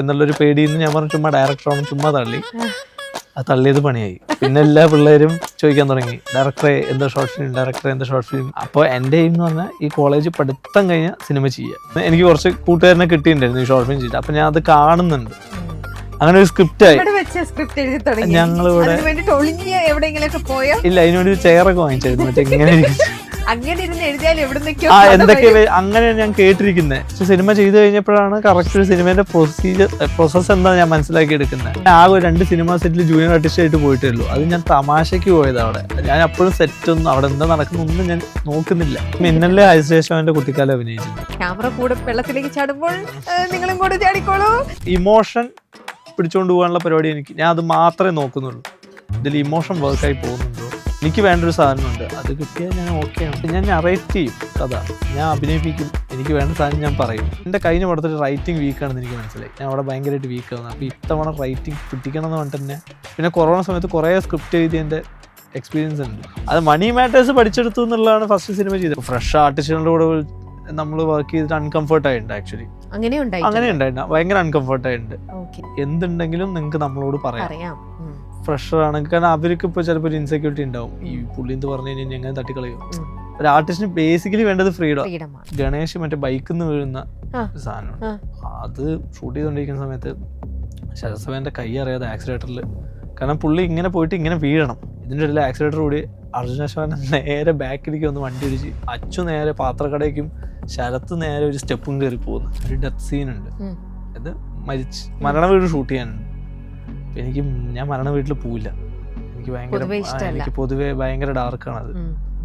എന്നുള്ളൊരു പേടിയിൽ നിന്ന് ഞാൻ പറഞ്ഞു ചുമ്മാ ഡയറക്ടറാണ്, ചുമ്മാ തള്ളി. അത് തള്ളിയത് പണിയായി. പിന്നെ എല്ലാ പിള്ളേരും ചോദിക്കാൻ തുടങ്ങി, ഡയറക്ടറെ എന്താ ഷോർട്ട് ഫിലിം, ഡയറക്ടറെ എന്താ ഷോർട്ട് ഫിലിം. അപ്പോൾ എൻ്റെ എയിം എന്ന് പറഞ്ഞാൽ ഈ കോളേജ് പഠിത്തം കഴിഞ്ഞാൽ സിനിമ ചെയ്യുക. എനിക്ക് കുറച്ച് കൂട്ടുകാരനെ കിട്ടിയിട്ടുണ്ടായിരുന്നു ഈ ഷോർട്ട് ഫിലിം ചെയ്തിട്ട്. അപ്പം ഞാൻ അത് കാണുന്നുണ്ട്. അങ്ങനെ ഒരു സ്ക്രിപ്റ്റായി. ഞങ്ങളിവിടെ ഇല്ല, അതിനുവേണ്ടി ഒരു ചെയറൊക്കെ വാങ്ങിച്ചായിരുന്നു. മറ്റേ എങ്ങനെ എന്തൊക്കെ അങ്ങനെ ഞാൻ കേട്ടിരിക്കുന്നത്. പക്ഷെ സിനിമ ചെയ്തു കഴിഞ്ഞപ്പോഴാണ് കറക്റ്റ് ഒരു സിനിമേന്റെ പ്രോസസ് എന്താ ഞാൻ മനസ്സിലാക്കി എടുക്കുന്നത്. ആകെ 2 സിനിമ സെറ്റിൽ ജൂനിയർ ആർട്ടിസ്റ്റ് ആയിട്ട് പോയിട്ടേ ഉള്ളൂ. അത് ഞാൻ തമാശക്ക് പോയത്. അവിടെ ഞാൻ അപ്പോഴും സെറ്റൊന്നും അവിടെ എന്താ നടക്കുന്നൊന്നും ഞാൻ നോക്കുന്നില്ല. മിന്നലിലെ അതിശേഷം കുട്ടിക്കാലം അഭിനയിച്ചിട്ടുണ്ട്. ക്യാമറ കൂടെ വെള്ളത്തിലേക്ക് ചാടുമ്പോൾ നിങ്ങളും കൂടെ ചാടിക്കോളൂ. ഇമോഷൻ പിടിച്ചുകൊണ്ട് പോകാനുള്ള പരിപാടി ഞാൻ അത് മാത്രമേ നോക്കുന്നുള്ളൂ. ഇതിൽ ഇമോഷൻ വർക്കായി പോകുന്നുണ്ടോ, എനിക്ക് വേണ്ടൊരു സാധനമുണ്ട്, അത് കിട്ടിയാൽ ഞാൻ ഓക്കെയാണ്. ഞാൻ നറേറ്റ് ചെയ്യും കഥ, ഞാൻ അഭിനയിപ്പിക്കും, എനിക്ക് വേണ്ട സാധനം ഞാൻ പറയും. എൻ്റെ കഴിഞ്ഞ പടത്തിൽ റൈറ്റിംഗ് വീക്കാണെന്ന് എനിക്ക് മനസ്സിലായി. ഞാൻ അവിടെ ഭയങ്കരമായിട്ട് വീക്കാണ്. അപ്പോൾ ഇത്തവണ റൈറ്റിംഗ് പിടിക്കണം എന്ന് പറഞ്ഞിട്ട് തന്നെ. പിന്നെ കൊറോണ സമയത്ത് കുറേ സ്ക്രിപ്റ്റ് എഴുതിയതിൻ്റെ എക്സ്പീരിയൻസ് ഉണ്ട്. അത് മണി മാറ്റേഴ്സ് പഠിച്ചെടുത്തു എന്നുള്ളതാണ് ഫസ്റ്റ് സിനിമ ചെയ്തത്. ഫ്രഷ് ആർട്ടിസ്റ്റുകളുടെ കൂടെ നമ്മൾ വർക്ക് ചെയ്തിട്ട് അൺകംഫർട്ടായിട്ടുണ്ട്. ആക്ച്വലി അങ്ങനെ ഉണ്ടായിട്ടുണ്ട്. ഭയങ്കര അൺകംഫർട്ടായിട്ടുണ്ട്. എന്തുണ്ടെങ്കിലും നിങ്ങൾക്ക് നമ്മളോട് പറയാം. ഫ്രഷർ ആണെങ്കിൽ, കാരണം അവർക്ക് ഇപ്പോൾ ചിലപ്പോൾ ഒരു ഇൻസെക്യൂരിറ്റി ഉണ്ടാവും. ഈ പുള്ളി എന്ന് പറഞ്ഞു കഴിഞ്ഞാൽ എങ്ങനെ തട്ടിക്കളയും. ഒരു ആർട്ടിസ്റ്റിന് ബേസിക്കലി വേണ്ടത് ഫ്രീഡം. ഗണേഷ് മറ്റേ ബൈക്കിൽ നിന്ന് വീഴുന്ന സാധനമാണ്. അത് ഷൂട്ട് ചെയ്തുകൊണ്ടിരിക്കുന്ന സമയത്ത് ശരസവേന്റെ കൈ അറിയാതെ ആക്സിലേറ്ററിൽ, കാരണം പുള്ളി ഇങ്ങനെ പോയിട്ട് ഇങ്ങനെ വീഴണം. ഇതിൻ്റെ ഇടയിൽ ആക്സിലേറ്റർ കൂടി അർജുനശോനെ നേരെ ബാക്കിലേക്ക് വന്ന് വണ്ടി ഇടിച്ച് അച്ചു നേരെ പാത്രക്കടയ്ക്കും ശരത്ത് നേരെ ഒരു സ്റ്റെപ്പും കയറി പോകുന്നു. ഒരു ഡെത്ത് സീനുണ്ട്. അത് മരണ വീട് ഷൂട്ട് ചെയ്യാനുണ്ട്. ഞാൻ മരണ വീട്ടിൽ പോവില്ല. എനിക്ക് പൊതുവെ ഭയങ്കര ഡാർക്കാണത്.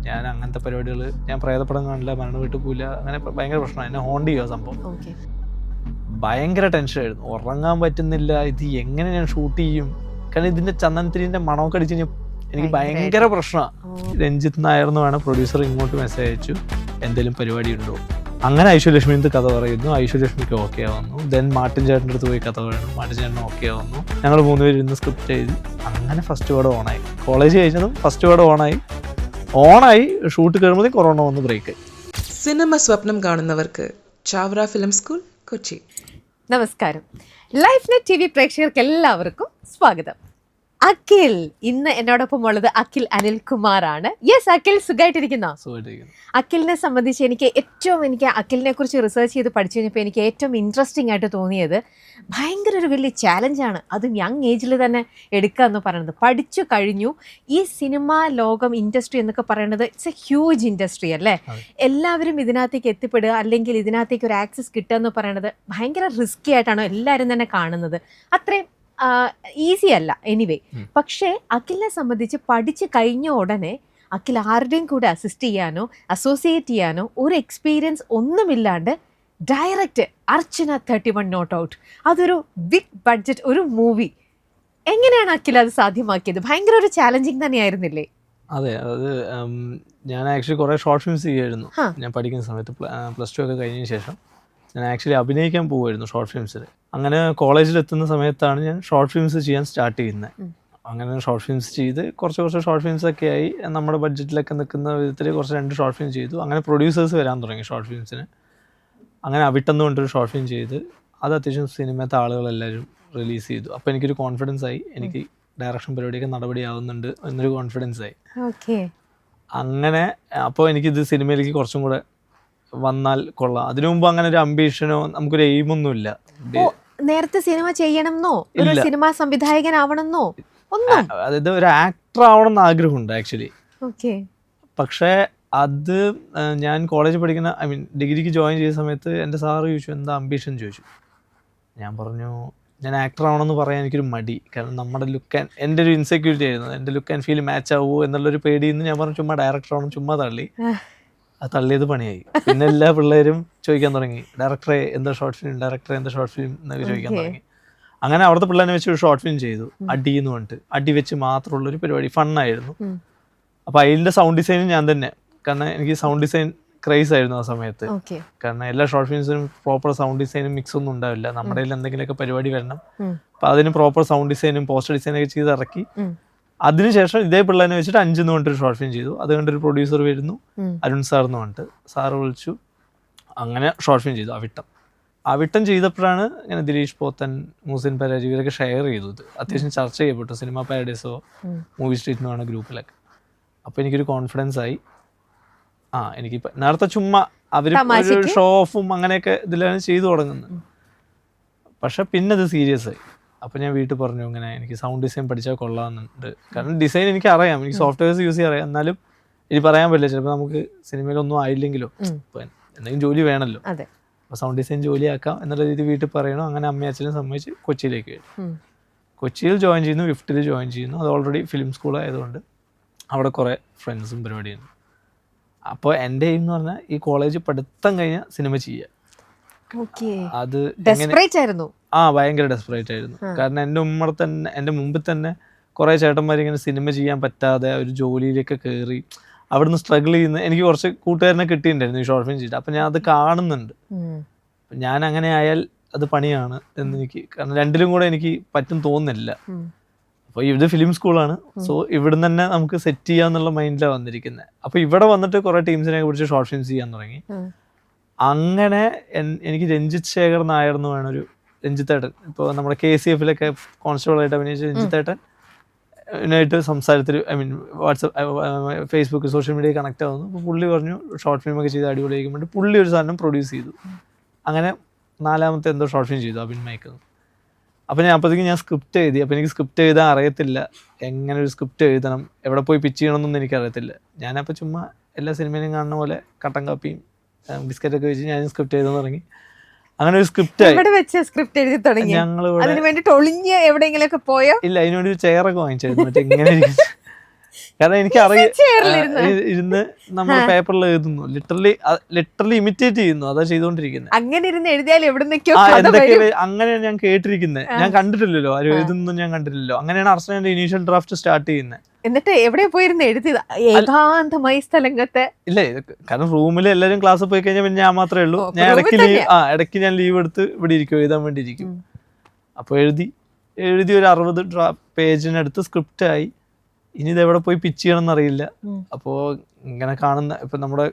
ഞാൻ അങ്ങനത്തെ പരിപാടികൾ, ഞാൻ പ്രേതപ്പടം കാണില്ല, മരണ വീട്ടിൽ പോവില്ല. അങ്ങനെ ഭയങ്കര പ്രശ്നമാണ്. എന്നെ ഹോണ്ട് ചെയ്യുക സംഭവം. ഭയങ്കര ടെൻഷനായിരുന്നു, ഉറങ്ങാൻ പറ്റുന്നില്ല. ഇത് എങ്ങനെ ഞാൻ ഷൂട്ട് ചെയ്യും? കാരണം ഇതിന്റെ ചന്ദനത്തിരിന്റെ മണമൊക്കെ അടിച്ച് കഴിഞ്ഞാൽ എനിക്ക് ഭയങ്കര പ്രശ്നമാണ്. രഞ്ജിത്ത് നായർ എന്ന് വേണം പ്രൊഡ്യൂസർ ഇങ്ങോട്ട് മെസ്സേജ് അയച്ചു, എന്തെങ്കിലും പരിപാടി ഉണ്ടോ. അങ്ങനെ ഐശ്വര്യലക്ഷ്മിന്റെ കഥ പറയുന്നു. ഐശ്വര്യലക്ഷ്മിക്ക് ഓക്കെ ആവുന്നു. ദെൻ മാർട്ടിൻ ചേട്ടൻ്റെ അടുത്ത് പോയി കഥ പറയുന്നു. മാർട്ടിൻ ചേട്ടന് ഓക്കെ ആവുന്നു. ഞങ്ങൾ 3 പേര് ഇരുന്ന് സ്ക്രിപ്റ്റ് ചെയ്ത് അങ്ങനെ ഫസ്റ്റ് വേർഡ് ഓണായി. കോളേജ് കഴിഞ്ഞതും ഫസ്റ്റ് വേർഡ് ഓണായി ഷൂട്ട് കഴിയുമ്പോൾ കൊറോണ വന്ന് ബ്രേക്കായി. സിനിമ സ്വപ്നം കാണുന്നവർക്ക് ചാവറ ഫിലിം സ്കൂൾ, കൊച്ചി. നമസ്കാരം. ലൈഫ് നെറ്റ് TV പ്രേക്ഷകർക്ക് എല്ലാവർക്കും സ്വാഗതം. അഖിൽ ഇന്ന് എന്നോടൊപ്പം ഉള്ളത് അഖിൽ അനിൽകുമാറാണ്. യെസ് അഖിൽ, സുഖമായിട്ടിരിക്കുന്നോ? അഖിലിനെ സംബന്ധിച്ച് എനിക്ക് അഖിലിനെ കുറിച്ച് റിസർച്ച് ചെയ്ത് പഠിച്ചു കഴിഞ്ഞപ്പോൾ എനിക്ക് ഏറ്റവും ഇൻട്രസ്റ്റിംഗ് ആയിട്ട് തോന്നിയത് ഭയങ്കര ഒരു വലിയ ചാലഞ്ചാണ്. അതും യങ് ഏജിൽ തന്നെ എടുക്കുക എന്ന് പറയുന്നത്. പഠിച്ചു കഴിഞ്ഞു. ഈ സിനിമ ലോകം, ഇൻഡസ്ട്രി എന്നൊക്കെ പറയുന്നത് ഇറ്റ്സ് എ ഹ്യൂജ് ഇൻഡസ്ട്രി അല്ലേ? എല്ലാവരും ഇതിനകത്തേക്ക് എത്തിപ്പെടുക, അല്ലെങ്കിൽ ഇതിനകത്തേക്ക് ഒരു ആക്സസ് കിട്ടുക എന്ന് പറയുന്നത് ഭയങ്കര റിസ്കി ആയിട്ടാണോ എല്ലാവരും തന്നെ കാണുന്നത്. അത്രയും ഈസി അല്ല. എനിവേ, പക്ഷേ അഖിലിനെ സംബന്ധിച്ച് പഠിച്ചു കഴിഞ്ഞ ഉടനെ അഖിൽ ആരുടെയും കൂടെ അസിസ്റ്റ് ചെയ്യാനോ അസോസിയേറ്റ് ചെയ്യാനോ ഒരു എക്സ്പീരിയൻസ് ഒന്നുമില്ലാണ്ട് ഡയറക്റ്റ് അർച്ചന 31 നോട്ട് ഔട്ട്, അതൊരു ബിഗ് ബഡ്ജറ്റ് ഒരു മൂവി. എങ്ങനെയാണ് അഖിൽ അത് സാധ്യമാക്കിയത്? ഭയങ്കര ഒരു ചാലഞ്ചിങ് തന്നെയായിരുന്നില്ലേ? അതെ, അത് ഞാൻ ആക്ച്വലി കുറേ ഷോർട്ട് ഫിലിംസ് ചെയ്യുമായിരുന്നു. ഞാൻ പഠിക്കുന്ന സമയത്ത് +2 ഒക്കെ കഴിഞ്ഞതിന് ശേഷം ഞാൻ ആക്ച്വലി അഭിനയിക്കാൻ പോകുമായിരുന്നു ഷോർട്ട് ഫിലിംസിൽ. അങ്ങനെ കോളേജിലെത്തുന്ന സമയത്താണ് ഞാൻ ഷോർട്ട് ഫിലിംസ് ചെയ്യാൻ സ്റ്റാർട്ട് ചെയ്യുന്നത്. അങ്ങനെ ഷോർട്ട് ഫിലിംസ് ചെയ്ത് കുറച്ച് ഷോർട്ട് ഫിലിംസ് ഒക്കെ ആയി. നമ്മുടെ ബഡ്ജറ്റിലൊക്കെ നിൽക്കുന്ന വിധത്തിൽ കുറച്ച് 2 ഷോർട്ട് ഫിലിം ചെയ്തു. അങ്ങനെ പ്രൊഡ്യൂസേഴ്സ് വരാൻ തുടങ്ങി ഷോർട്ട് ഫിലിംസിന്. അങ്ങനെ അവിട്ടെന്ന് കൊണ്ടൊരു ഷോർട്ട് ഫിലിം ചെയ്ത് അത് അത്യാവശ്യം സിനിമത്തെ ആളുകളെല്ലാവരും റിലീസ് ചെയ്തു. അപ്പോൾ എനിക്കൊരു കോൺഫിഡൻസ് ആയി, എനിക്ക് ഡയറക്ഷൻ പരിപാടിയൊക്കെ നടപടിയാവുന്നുണ്ട് എന്നൊരു കോൺഫിഡൻസ് ആയി. അങ്ങനെ അപ്പോൾ എനിക്കിത് സിനിമയിലേക്ക് കുറച്ചും കൂടെ വന്നാൽ കൊള്ളാം. അതിനു മുമ്പ് അങ്ങനെ ഒരു അംബീഷനോ നമുക്കൊരു എയിമൊന്നുമില്ല. നേരത്തെ സിനിമ ചെയ്യണമെന്നോ സിനിമാ സംവിധായകനാവണമെന്നോ ഒന്നും, അതായത് ഒരു ആക്ടർ ആവണമെന്ന് ആഗ്രഹമുണ്ട് ആക്ച്വലി. പക്ഷേ അത് ഞാൻ കോളേജിൽ പഠിക്കുന്ന ഡിഗ്രിക്ക് ജോയിൻ ചെയ്ത സമയത്ത് എൻ്റെ സാറ് ചോദിച്ചു, എന്താ അംബീഷൻ ചോദിച്ചു. ഞാൻ പറഞ്ഞു, ഞാൻ ആക്ടർ ആവണമെന്ന് പറയാൻ എനിക്കൊരു മടി. കാരണം നമ്മുടെ ലുക്ക് ആൻഡ് എൻ്റെ ഒരു ഇൻസെക്യൂരിറ്റി ആയിരുന്നു. എൻ്റെ ലുക്ക് ആൻഡ് ഫീൽ മാച്ച് ആവുമോ എന്നുള്ളൊരു പേടിയിൽ നിന്ന് ഞാൻ പറഞ്ഞു ചുമ്മാ ഡയറക്ടർ ആവണം, ചുമ്മാ തള്ളി. അത് തള്ളിയത് പണിയായി. പിന്നെ എല്ലാ പിള്ളേരും ചോദിക്കാൻ തുടങ്ങി, ഡയറക്ടറെ എന്താ ഷോർട്ട് ഫിലിം, ഡയറക്ടറെ എന്താ ഷോർട്ട് ഫിലിം എന്നൊക്കെ ചോദിക്കാൻ തുടങ്ങി. അങ്ങനെ അവിടുത്തെ പിള്ളേരെ വെച്ച് ഒരു ഷോർട്ട് ഫിലിം ചെയ്തു, അടി എന്ന് പറഞ്ഞിട്ട്. അടി വെച്ച് മാത്രമുള്ളൊരു പരിപാടി, ഫണ്ണായിരുന്നു. അപ്പോൾ അതിൻ്റെ സൗണ്ട് ഡിസൈനും ഞാൻ തന്നെ, കാരണം എനിക്ക് സൗണ്ട് ഡിസൈൻ ക്രൈസ് ആയിരുന്നു ആ സമയത്ത്. കാരണം എല്ലാ ഷോർട്ട് ഫിലിംസിനും പ്രോപ്പർ സൗണ്ട് ഡിസൈനും മിക്സ് ഒന്നും ഉണ്ടാവില്ല. നമ്മുടെ കയ്യിൽ എന്തെങ്കിലുമൊക്കെ പരിപാടി വരണം. അപ്പോൾ അതിന് പ്രോപ്പർ സൗണ്ട് ഡിസൈനും പോസ്റ്റർ ഡിസൈനൊക്കെ ചെയ്ത് ഇറക്കി. അതിനുശേഷം ഇതേ പിള്ളേനെ വെച്ചിട്ട് 5 എന്ന് പറഞ്ഞിട്ടൊരു ഷോർട്ട് ഫിലിം ചെയ്തു. അത് കണ്ടൊരു പ്രൊഡ്യൂസർ വരുന്നു, അരുൺ സാർ എന്ന് പറഞ്ഞിട്ട്. സാറ് വിളിച്ചു, അങ്ങനെ ഷോർട്ട് ഫിലിം ചെയ്തു അവിട്ടം. അവിട്ടം ചെയ്തപ്പോഴാണ് ഇങ്ങനെ ദിലീഷ് പോത്തൻ, മുസിൻ പരാജ് ഇവരൊക്കെ ഷെയർ ചെയ്തു. ഇത് അത്യാവശ്യം ചർച്ച ചെയ്യപ്പെട്ടു സിനിമ പാരഡൈസോ മൂവി സ്ട്രീറ്റിനോ ആണ് ഗ്രൂപ്പിലൊക്കെ. അപ്പോൾ എനിക്കൊരു കോൺഫിഡൻസ് ആയി. എനിക്ക് നേരത്തെ ചുമ്മാ അവർ ഒരു ഷോ ഓഫും അങ്ങനെയൊക്കെ ഇതിലാണ് ചെയ്തു തുടങ്ങുന്നത്. പക്ഷെ പിന്നെ അത് സീരിയസ് ആയി. അപ്പോൾ ഞാൻ വീട്ടിൽ പറഞ്ഞു ഇങ്ങനെ എനിക്ക് സൗണ്ട് ഡിസൈൻ പഠിച്ചാൽ കൊള്ളാമെന്നുണ്ട്. കാരണം ഡിസൈൻ എനിക്ക് അറിയാം, എനിക്ക് സോഫ്റ്റ്വെയർസ് യൂസ് ചെയ്യാൻ അറിയാം. എന്നാലും എനിക്ക് പറയാൻ പറ്റില്ല, ചിലപ്പോൾ നമുക്ക് സിനിമയിലൊന്നും ആയില്ലെങ്കിലോ ഇപ്പോൾ എന്തെങ്കിലും ജോലി വേണമല്ലോ. അപ്പോൾ സൗണ്ട് ഡിസൈൻ ജോലിയാക്കാം എന്നുള്ള രീതി വീട്ടിൽ പറയണം. അങ്ങനെ അമ്മയും അച്ഛനും സമ്മതിച്ച് കൊച്ചിയിലേക്ക് വരും. കൊച്ചിയിൽ ജോയിൻ ചെയ്യുന്നു, വിഫ്റ്റിൽ ജോയിൻ ചെയ്യുന്നു. അത് ഓൾറെഡി ഫിലിം സ്കൂൾ ആയതുകൊണ്ട് അവിടെ കുറേ ഫ്രണ്ട്സും പരിപാടിയുണ്ട്. അപ്പോൾ എൻ്റെ എയിം എന്ന് പറഞ്ഞാൽ ഈ കോളേജ് പഠിത്തം കഴിഞ്ഞാൽ സിനിമ ചെയ്യുക. അത് ഭയങ്കര ഡെസ്പറേറ്റ് ആയിരുന്നു. കാരണം എൻ്റെ മുമ്പിൽ തന്നെ കുറേ ചേട്ടന്മാർ ഇങ്ങനെ സിനിമ ചെയ്യാൻ പറ്റാതെ ഒരു ജോലിയിലേക്ക് കയറി അവിടുന്ന് സ്ട്രഗിൾ ചെയ്യുന്ന എനിക്ക് കുറച്ച് കൂട്ടുകാരനെ കിട്ടിയിട്ടുണ്ടായിരുന്നു ഈ ഷോർട്ട് ഫിലിം ചെയ്തിട്ട്. അപ്പം ഞാൻ അത് കാണുന്നുണ്ട്. ഞാൻ അങ്ങനെ ആയാൽ അത് പണിയാണ് എന്നെനിക്ക്, കാരണം രണ്ടിലും കൂടെ എനിക്ക് പറ്റും തോന്നുന്നില്ല. അപ്പോൾ ഇത് ഫിലിം സ്കൂളാണ്, സോ ഇവിടുന്ന് തന്നെ നമുക്ക് സെറ്റ് ചെയ്യാന്നുള്ള മൈൻഡിലാണ് വന്നിരിക്കുന്നത്. അപ്പോൾ ഇവിടെ വന്നിട്ട് കുറേ ടീംസിനെ പിടിച്ച് ഷോർട്ട് ഫിലിംസ് ചെയ്യാൻ തുടങ്ങി. അങ്ങനെ എനിക്ക് രഞ്ജിത്ത് ശേഖർ നായർ എന്ന് വേണം ഒരു രഞ്ജിത്തേട്ടൻ, ഇപ്പോൾ നമ്മുടെ KCF കോൺസ്റ്റബിളായിട്ട് അഭിനയിച്ച രഞ്ജിത്തേട്ടൻ ായിട്ട് സംസാരത്തിൽ WhatsApp Facebook social media connect ആവുന്നു. അപ്പോൾ പുള്ളി പറഞ്ഞു ഷോർട്ട് ഫിലിമൊക്കെ ചെയ്ത് അടിപൊളിയായിരിക്കും വേണ്ടി പുള്ളി ഒരു സാധനം പ്രൊഡ്യൂസ് ചെയ്തു. അങ്ങനെ 4ാമത്തെ എന്തോ ഷോർട്ട് ഫിലിം ചെയ്തു അബിൻ മൈക്ക്. അപ്പോൾ അപ്പോഴത്തേക്കും ഞാൻ സ്ക്രിപ്റ്റ് എഴുതി. അപ്പോൾ എനിക്ക് സ്ക്രിപ്റ്റ് എഴുതാൻ അറിയത്തില്ല, എങ്ങനെ ഒരു സ്ക്രിപ്റ്റ് എഴുതണം, എവിടെ പോയി പിച്ച് ചെയ്യണമെന്നൊന്നും എനിക്കറിയത്തില്ല. ഞാനപ്പോൾ ചുമ്മാ എല്ലാ സിനിമയിലും കാണുന്ന പോലെ കട്ടൻ കാപ്പിയും ബിസ്ക്കറ്റൊക്കെ വെച്ച് ഞാൻ സ്ക്രിപ്റ്റ് എഴുതാൻ തുടങ്ങി. അങ്ങനെ ഒരു സ്ക്രിപ്റ്റ് ഞങ്ങൾ ഇല്ല, അതിനുവേണ്ടി ഒരു ചെയറൊക്കെ വാങ്ങിച്ചായിരുന്നു മറ്റേ ഇങ്ങനെ ഇരിക്കും. കാരണം എനിക്കറിയാം ഇരുന്ന് നമ്മൾ പേപ്പറിൽ എഴുതുന്നു, ലിറ്ററലി ഇമിറ്റേറ്റ് ചെയ്യുന്നു, അതാ ചെയ്തുകൊണ്ടിരിക്കുന്നത്. അങ്ങനെയാണ് ഞാൻ കേട്ടിരിക്കുന്നത്, ഞാൻ കണ്ടിട്ടില്ലല്ലോ, ആരും എഴുതുന്നു ഞാൻ കണ്ടിട്ടില്ലല്ലോ. അങ്ങനെയാണ് അർച്ചനയുടെ ഇനീഷ്യൽ ഡ്രാഫ്റ്റ് സ്റ്റാർട്ട് ചെയ്യുന്നത്. എന്നിട്ട് എവിടെ പോയിരുന്നു എഴുതിയത്? ഏകാന്തമായ സ്ഥലങ്ങത്തെ ഇല്ല, കാരണം റൂമിൽ എല്ലാവരും ക്ലാസ് പോയി കഴിഞ്ഞാൽ പിന്നെ ഞാൻ മാത്രമേ ഉള്ളൂ. ഞാൻ ഇടയ്ക്ക് ഞാൻ ലീവ് എടുത്ത് ഇവിടെ ഇരിക്കും, എഴുതാൻ വേണ്ടി ഇരിക്കും. അപ്പോൾ എഴുതി ഒരു 60 പേജിനടുത്ത് സ്ക്രിപ്റ്റായി. ഇനി ഇതെവിടെ പോയി പിച്ച് ചെയ്യണം എന്നറിയില്ല. അപ്പോൾ ഇങ്ങനെ കാണുന്ന ഇപ്പം നമ്മുടെ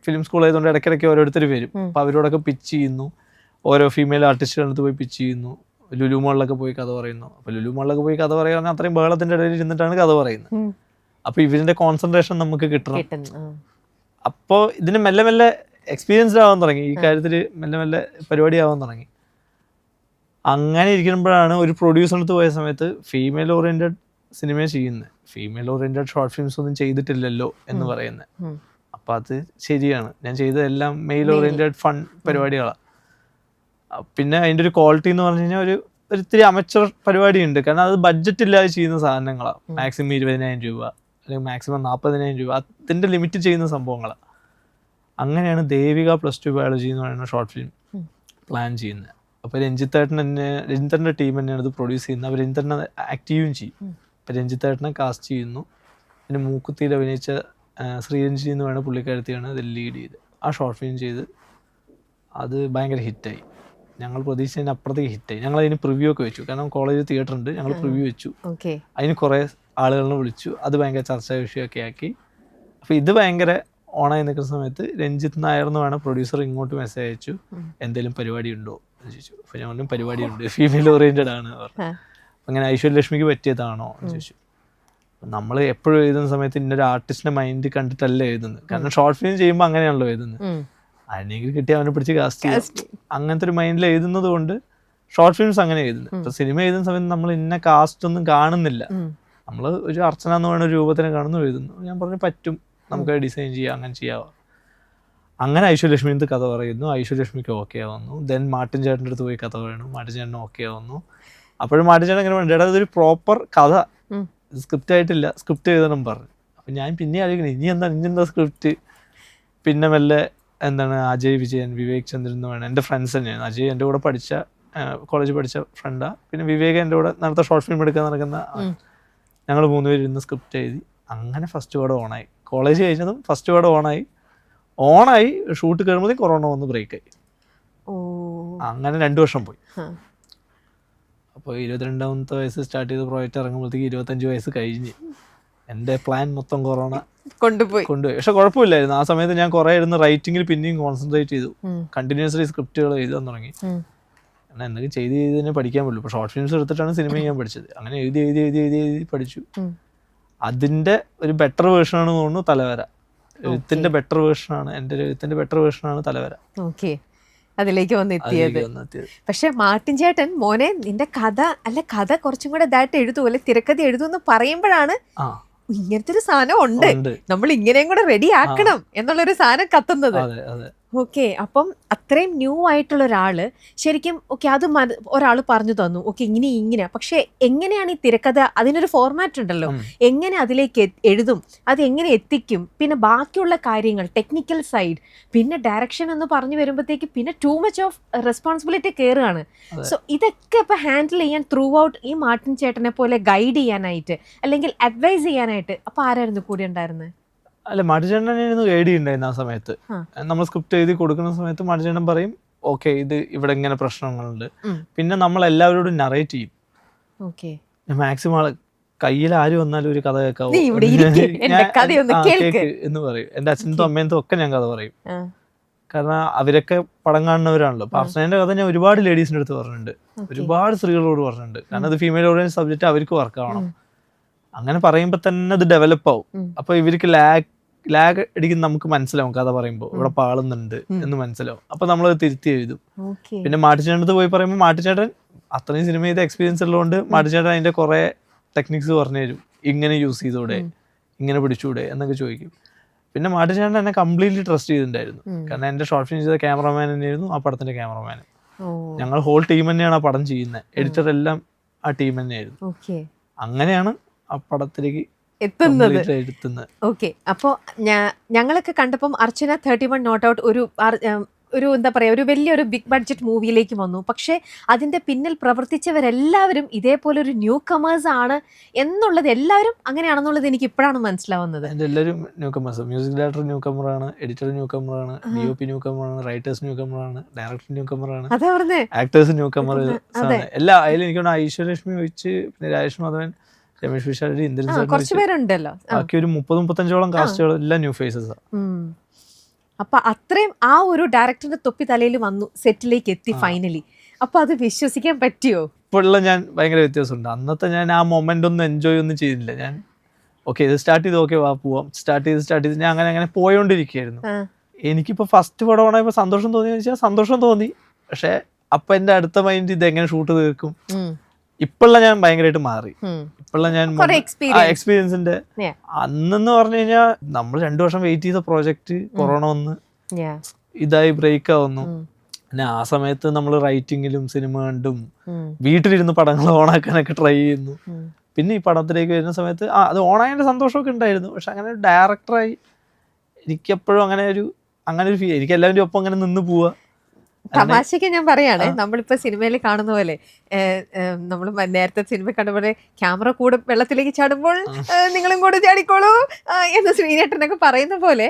ഫിലിം സ്കൂൾ ആയതുകൊണ്ട് ഇടയ്ക്കിടയ്ക്ക് ഓരോരുത്തർ വരും. അപ്പോൾ അവരോടൊക്കെ പിച്ച് ചെയ്യുന്നു, ഓരോ ഫീമെയിൽ ആർട്ടിസ്റ്റുകളുടെ അടുത്ത് പോയി പിച്ച് ചെയ്യുന്നു. ലുലു മോളിലൊക്കെ പോയി കഥ പറയുന്നു. അപ്പോൾ ലുലു മോളിലൊക്കെ പോയി കഥ പറയാൻ അത്രയും ബഹളത്തിൻ്റെ ഇടയിൽ ഇരുന്നിട്ടാണ് കഥ പറയുന്നത്. അപ്പോൾ ഇവരിൻ്റെ കോൺസെൻട്രേഷൻ നമുക്ക് കിട്ടണം. അപ്പോൾ ഇതിന് മെല്ലെ മെല്ലെ എക്സ്പീരിയൻസ്ഡ് ആവാൻ തുടങ്ങി, ഈ കാര്യത്തിൽ മെല്ലെ മെല്ലെ പരിപാടി ആവാൻ തുടങ്ങി. അങ്ങനെ ഇരിക്കുമ്പോഴാണ് ഒരു പ്രൊഡ്യൂസർ അടുത്ത് പോയ സമയത്ത് ഫീമെയിൽ ഓറിയൻറ്റഡ് സിനിമ ചെയ്യുന്നത്, ഫീമെയിൽ ഓറിയൻറ്റഡ് ഷോർട്ട് ഫിലിംസ് ഒന്നും ചെയ്തിട്ടില്ലല്ലോ എന്ന് പറയുന്നത്. അപ്പോൾ അത് ശരിയാണ്, ഞാൻ ചെയ്തതെല്ലാം മെയിൽ ഓറിയൻറ്റഡ് ഫൺ പരിപാടികളാണ്. പിന്നെ അതിൻ്റെ ഒരു ക്വാളിറ്റി എന്ന് പറഞ്ഞു കഴിഞ്ഞാൽ ഒരു ഇത്തിരി അമച്ചർ പരിപാടിയുണ്ട്. കാരണം അത് ബഡ്ജറ്റ് ഇല്ലാതെ ചെയ്യുന്ന സാധനങ്ങളാണ്. മാക്സിമം 20,000 രൂപ അല്ലെങ്കിൽ മാക്സിമം 40,000 രൂപ, അതിൻ്റെ ലിമിറ്റ് ചെയ്യുന്ന സംഭവങ്ങളാണ്. അങ്ങനെയാണ് ദേവിക +2 ബയോളജി എന്ന് പറയുന്ന ഷോർട്ട് ഫിലിം പ്ലാൻ ചെയ്യുന്നത്. അപ്പോൾ രഞ്ജിത്തേട്ടൻ്റെ ടീം തന്നെയാണ് ഇത് പ്രൊഡ്യൂസ് ചെയ്യുന്നത്. അവർ രഞ്ജിത്തേട്ടനെ ആക്റ്റീവും ചെയ്യും. അപ്പോൾ രഞ്ജിത്തേട്ടനെ കാസ്റ്റ് ചെയ്യുന്നു. പിന്നെ മൂക്കുത്തിയിൽ അഭിനയിച്ച ശ്രീരഞ്ജി എന്ന് പറയുന്ന പുള്ളിക്കാരത്തിയാണ് ഇതിൽ ലീഡ് ചെയ്ത് ആ ഷോർട്ട് ഫിലിം ചെയ്ത്. അത് ഭയങ്കര ഹിറ്റായി, ഞങ്ങൾ പ്രതീക്ഷിച്ചതിന് അപ്പുറത്തേക്ക് ഹിറ്റായി. ഞങ്ങൾ അതിന് പ്രിവ്യൂ ഒക്കെ വെച്ചു, കാരണം കോളേജിൽ തിയേറ്റർ ഉണ്ട്, ഞങ്ങൾ പ്രിവ്യൂ വെച്ചു. അതിന് കുറേ ആളുകളെ വിളിച്ചു, അത് ഭയങ്കര ചർച്ചാ വിഷയമൊക്കെ ആക്കി. അപ്പോൾ ഇത് ഭയങ്കര ഓണായി നിൽക്കുന്ന സമയത്ത് രഞ്ജിത്ത് നായർ എന്ന് വേണം പ്രൊഡ്യൂസർ ഇങ്ങോട്ട് മെസ്സേജ് അയച്ചു, എന്തെങ്കിലും പരിപാടി ഉണ്ടോ എന്ന് ചോദിച്ചു. അപ്പോൾ ഞാൻ പറഞ്ഞു പരിപാടിയുണ്ട്, ഫീമെയിൽ ഓറിയൻറ്റഡ് ആണ് പറഞ്ഞു. അങ്ങനെ ഐശ്വര്യലക്ഷ്മിക്ക് പറ്റിയതാണോ എന്ന് ചോദിച്ചു. നമ്മൾ എപ്പോഴും എഴുതുന്ന സമയത്ത് ഇന്നൊരു ആർട്ടിസ്റ്റിന്റെ മൈൻഡ് കണ്ടിട്ടല്ല എഴുതുന്നത്, കാരണം ഷോർട്ട് ഫിലിം ചെയ്യുമ്പോൾ അങ്ങനെയാണല്ലോ എഴുതുന്നത്. അതിനെങ്കിൽ കിട്ടി അവനെ പിടിച്ച് കാസ്റ്റ് ചെയ്യാം, അങ്ങനത്തെ ഒരു മൈൻഡിൽ എഴുതുന്നത് കൊണ്ട് ഷോർട്ട് ഫിലിംസ് അങ്ങനെ എഴുതുന്നത്. ഇപ്പൊ സിനിമ എഴുതുന്ന സമയത്ത് നമ്മൾ ഇന്ന കാസ്റ്റ് ഒന്നും കാണുന്നില്ല, നമ്മൾ ഒരു അർച്ചന എന്ന് പറയുന്ന രൂപത്തിനെ കാണുന്നു എഴുതുന്നു. ഞാൻ പറഞ്ഞു പറ്റും, നമുക്ക് ഡിസൈൻ ചെയ്യാം, അങ്ങനെ ചെയ്യാം. അങ്ങനെ ഐശ്വര്യലക്ഷ്മിൻ്റെ കഥ പറയുന്നു, ഐശ്വര്യലക്ഷ്മിക്ക് ഓക്കെ ആവുന്നു. ദെൻ മാർട്ടിൻ ചേട്ടൻ്റെ അടുത്ത് പോയി കഥ പറയുന്നു, മാർട്ടിൻ ചേട്ടന് ഓക്കെ ആവുന്നു. അപ്പോഴും മാർട്ടിൻ ചേട്ടൻ എങ്ങനെ പറഞ്ഞു, അതൊരു പ്രോപ്പർ കഥ, സ്ക്രിപ്റ്റ് ആയിട്ടില്ല, സ്ക്രിപ്റ്റ് എഴുതണം പറഞ്ഞു. അപ്പം ഞാൻ പിന്നെ ആലോചിക്കുന്നത് ഇനി എന്താ സ്ക്രിപ്റ്റ്. പിന്നെ മെല്ലെ എന്താണ് അജയ് വിജയൻ, വിവേക് ചന്ദ്രൻ എന്ന് വേണം, എൻ്റെ ഫ്രണ്ട്സ് തന്നെയാണ്. അജയ് എൻ്റെ കൂടെ പഠിച്ച കോളേജിൽ പഠിച്ച ഫ്രണ്ടാണ്. പിന്നെ വിവേക് എൻ്റെ കൂടെ നേരത്തെ ഷോർട്ട് ഫിലിം എടുക്കാൻ നടക്കുന്ന ഞങ്ങൾ 3 പേര് ഇരുന്ന് സ്ക്രിപ്റ്റ് എഴുതി. അങ്ങനെ ഫസ്റ്റ് വേർഡ് ഓണായി. കോളേജ് കഴിഞ്ഞതും ഫസ്റ്റ് വേർഡ് ഓണായി ഷൂട്ട് കഴിയുമ്പോഴേ കൊറോണ വന്ന് ബ്രേക്കായി. അങ്ങനെ 2 വർഷം പോയി. അപ്പോൾ 22ാമത്തെ വയസ്സ് സ്റ്റാർട്ട് ചെയ്ത പ്രോജക്റ്റ് ഇറങ്ങുമ്പോഴത്തേക്ക് 25 വയസ്സ് കഴിഞ്ഞ്. എൻ്റെ പ്ലാൻ മൊത്തം കൊറോണ കൊണ്ടുപോയി. പക്ഷെ കുഴപ്പമില്ലായിരുന്നു. ആ സമയത്ത് ഞാൻ കുറെ ഇരുന്ന് റൈറ്റിംഗിൽ പിന്നെയും കോൺസെൻട്രേറ്റ് ചെയ്തു. കണ്ടിന്യൂസ്ലി സ്ക്രിപ്റ്റുകൾ എഴുതാൻ തുടങ്ങി. കാരണം എന്തെങ്കിലും ചെയ്ത് തന്നെ പഠിക്കാൻ പറ്റുള്ളൂ. ഇപ്പോൾ ഷോർട്ട് ഫിലിംസ് എടുത്തിട്ടാണ് സിനിമ ചെയ്യാൻ പഠിച്ചത്. അങ്ങനെ എഴുതി പഠിച്ചു. അതിന്റെ ഒരു ബെറ്റർ വേർഷനാണ് തോന്നുന്നു തലവര. എഴുത്തിന്റെ ബെറ്റർ വേർഷനാണ്, എൻ്റെ എഴുത്തിന്റെ ബെറ്റർ വേർഷനാണ് തലവര. ഓക്കെ, അതിലേക്ക് വന്നെത്തിയത്. പക്ഷെ മാർട്ടിൻ ചേട്ടൻ മോനെ നിന്റെ കഥ കുറച്ചും കൂടെ ഇതായിട്ട് എഴുതൂ, അല്ലെ തിരക്കഥ എഴുതൂന്ന് പറയുമ്പോഴാണ് ഇങ്ങനത്തെ ഒരു സാധനം ഉണ്ട്, നമ്മൾ ഇങ്ങനെയും കൂടെ റെഡി ആക്കണം എന്നുള്ളൊരു സാധനം കത്തുന്നത്. ഓക്കെ, അപ്പം അത്രയും ന്യൂ ആയിട്ടുള്ള ഒരാള് ശരിക്കും ഓക്കെ അത് ഒരാൾ പറഞ്ഞു തന്നു, ഓക്കെ ഇങ്ങനെ. പക്ഷെ എങ്ങനെയാണ് ഈ തിരക്കഥ, അതിനൊരു ഫോർമാറ്റ് ഉണ്ടല്ലോ, എങ്ങനെ അതിലേക്ക് എഴുതും, അത് എങ്ങനെ എത്തിക്കും, പിന്നെ ബാക്കിയുള്ള കാര്യങ്ങൾ ടെക്നിക്കൽ സൈഡ്, പിന്നെ ഡയറക്ഷൻ എന്ന് പറഞ്ഞു വരുമ്പോഴത്തേക്ക് പിന്നെ ടൂ മച്ച് ഓഫ് റെസ്പോൺസിബിലിറ്റി കയറുകയാണ്. സോ ഇതൊക്കെ ഇപ്പൊ ഹാൻഡിൽ ചെയ്യാൻ ത്രൂ ഔട്ട് ഈ മാർട്ടിൻ ചേട്ടനെ പോലെ ഗൈഡ് ചെയ്യാനായിട്ട് അല്ലെങ്കിൽ അഡ്വൈസ് ചെയ്യാനായിട്ട് അപ്പൊ ആരായിരുന്നു കൂടെ ഉണ്ടായിരുന്നത്? അല്ല, മാർട്ടിച്ചേട്ടനായിരുന്നു ഗൈഡ് ചെയ്യുന്നുണ്ടായിരുന്നു ആ സമയത്ത്. നമ്മൾ സ്ക്രിപ്റ്റ് എഴുതി കൊടുക്കുന്ന സമയത്ത് മാർട്ടിച്ചേട്ടൻ പറയും ഓക്കെ ഇത് ഇവിടെ ഇങ്ങനെ പ്രശ്നങ്ങളുണ്ട്, പിന്നെ നമ്മൾ എല്ലാവരോടും നറേറ്റ് ചെയ്യും. മാക്സിമം ആള് കയ്യിൽ ആര് വന്നാലും ഒരു കഥ കേൾക്കാവോ കേക്ക് എന്ന് പറയും. എന്റെ അച്ഛനത്തും അമ്മയത്തും ഒക്കെ ഞാൻ കഥ പറയും. കാരണം അവരൊക്കെ പടം കാണുന്നവരാണല്ലോ. പാർസനേന്റെ കഥ ഞാൻ ഒരുപാട് ലേഡീസിന്റെ അടുത്ത് പറഞ്ഞിട്ടുണ്ട്, ഒരുപാട് സ്ത്രീകളോട് പറഞ്ഞിട്ടുണ്ട്. കാരണം അത് ഫീമെയിൽ ഓഡിയൻസ് സബ്ജക്റ്റ് അവർക്ക് വർക്ക് ആവണം. അങ്ങനെ പറയുമ്പോ തന്നെ അത് ഡെവലപ്പ് ആവും. അപ്പൊ ഇവർക്ക് ലാഗ് അടിക്കുന്ന നമുക്ക് മനസ്സിലാവും, കഥ പറയുമ്പോൾ ഇവിടെ പാളുന്നുണ്ട് എന്ന് മനസ്സിലാവും. അപ്പൊ നമ്മളത് തിരുത്തി എഴുതും. പിന്നെ മാട്ടിച്ചേട്ടൻ അടുത്ത് പോയി പറയുമ്പോൾ മാട്ടിച്ചേട്ടൻ അത്രയും സിനിമ ചെയ്ത എക്സ്പീരിയൻസ് ഉള്ളതുകൊണ്ട് മാട്ടിച്ചേട്ടൻ അതിന്റെ കുറെ ടെക്നിക്സ് പറഞ്ഞു തരും. ഇങ്ങനെ യൂസ് ചെയ്തൂടെ, ഇങ്ങനെ പിടിച്ചൂടെ എന്നൊക്കെ ചോദിക്കും. പിന്നെ മാട്ടിച്ചേട്ടൻ എന്നെ കംപ്ലീറ്റ്ലി ട്രസ്റ്റ് ചെയ്തിട്ടുണ്ടായിരുന്നു. കാരണം എന്റെ ഷോർട്ട് ഫിലിം ചെയ്ത ക്യാമറമാൻ തന്നെയായിരുന്നു ആ പടത്തിന്റെ ക്യാമറമാൻ. ഞങ്ങൾ ഹോൾ ടീം തന്നെയാണ് ആ പടം ചെയ്യുന്നത്. എഡിറ്റർ എല്ലാം ആ ടീം തന്നെയായിരുന്നു. അങ്ങനെയാണ് ആ പടത്തിലേക്ക് എത്തുന്നത്. ഓക്കെ, അപ്പോ ഞങ്ങളൊക്കെ കണ്ടപ്പം അർച്ചന 31 നോട്ട് ഔട്ട് ഒരു എന്താ പറയാ ഒരു വലിയൊരു ബിഗ് ബഡ്ജറ്റ് മൂവിയിലേക്ക് വന്നു. പക്ഷെ അതിന്റെ പിന്നിൽ പ്രവർത്തിച്ചവരെല്ലാവരും ഇതേപോലെ ഒരു ന്യൂ കമേഴ്സ് ആണ് എന്നുള്ളത്, എല്ലാവരും അങ്ങനെയാണെന്നുള്ളത് എനിക്ക് ഇപ്പോഴാണ് മനസ്സിലാവുന്നത്. എല്ലാവരും newcomers. Music director new കമറാണ്, എഡിറ്റർ ന്യൂ കമറാണ്, DOP ന്യൂ കമറാണ്, റൈറ്റേഴ്സ് ന്യൂ കമറാണ്, ഡയറക്ടർ ന്യൂ കമറാണ്, അതാ പറഞ്ഞേ, ആക്ടേഴ്സ് ന്യൂ കമർ. എല്ലാ അതിൽ എനിക്ക് ഐശ്വര്യലക്ഷ്മി ഒഴിച്ച് പിന്നെ രാജേഷ് മാധവൻ, രമേഷ് പിഷാരടി, ഇന്ദ്രൻ കുറച്ച് പേരുണ്ടല്ലോ. ബാക്കി ഒരു 30-35ഓളം കാസ്റ്റുകൾ എല്ലാം ന്യൂ ഫേസസ്. അപ്പൊ അത്രയും ആ ഒരു ഡയറക്ടറിന്റെ തൊപ്പി തലയിൽ വന്നു, സെറ്റിലേക്ക് എത്തി ഫൈനലി. അപ്പൊ അത് വിശ്വസിക്കാൻ പറ്റിയോ? ഇപ്പോഴുള്ള ഞാൻ ഭയങ്കര വ്യത്യാസമുണ്ട്. അന്നത്തെ ഞാൻ ആ മൊമെന്റ് ഒന്നും എൻജോയ് ഒന്നും ചെയ്തില്ല. ഞാൻ ഓക്കെ ഇത് സ്റ്റാർട്ട് ചെയ്ത് ഓക്കെ വാ പോവാം, സ്റ്റാർട്ട് ചെയ്ത് ഞാൻ അങ്ങനെ പോയോണ്ടിരിക്കുകയായിരുന്നു. എനിക്കിപ്പോ ഫസ്റ്റ് പടമാണ് ഇപ്പൊ സന്തോഷം തോന്നിയെന്ന് വെച്ചാൽ സന്തോഷം തോന്നി. പക്ഷെ അപ്പൊ എന്റെ അടുത്ത മൈൻഡ് ഇത് എങ്ങനെ ഷൂട്ട് തീർക്കും. ഇപ്പോഴുള്ള ഞാൻ ഭയങ്കരമായിട്ട് മാറി. ഇപ്പോഴുള്ള ഞാൻ എക്സ്പീരിയൻസിന്റെ അന്നെന്ന് പറഞ്ഞു കഴിഞ്ഞാൽ നമ്മൾ 2 വർഷം വെയിറ്റ് ചെയ്ത പ്രോജക്റ്റ് കൊറോണ വന്ന് ഇതായി ബ്രേക്ക് ആവുന്നു. പിന്നെ ആ സമയത്ത് നമ്മൾ റൈറ്റിങ്ങിലും സിനിമ കണ്ടും വീട്ടിലിരുന്ന് പടങ്ങൾ ഓണാക്കാനൊക്കെ ട്രൈ ചെയ്യുന്നു. പിന്നെ ഈ പടത്തിലേക്ക് വരുന്ന സമയത്ത് അത് ഓണായതിന്റെ സന്തോഷമൊക്കെ ഉണ്ടായിരുന്നു. പക്ഷെ അങ്ങനെ ഒരു ഡയറക്ടറായി എനിക്കെപ്പോഴും അങ്ങനെ ഒരു ഫീൽ, എനിക്ക് എല്ലാവരും ഒപ്പം അങ്ങനെ നിന്ന് പോവാ. തമാശക്ക് ഞാൻ പറയാണ്, നമ്മളിപ്പോ സിനിമയിൽ കാണുന്ന പോലെ നമ്മൾ നേരത്തെ സിനിമ കണ്ട പോലെ ക്യാമറ കൂടെ വെള്ളത്തിലേക്ക് ചാടുമ്പോൾ നിങ്ങളും കൂടെ ചാടിക്കോളൂ എന്ന് ശ്രീനേട്ടനൊക്കെ പറയുന്ന പോലെ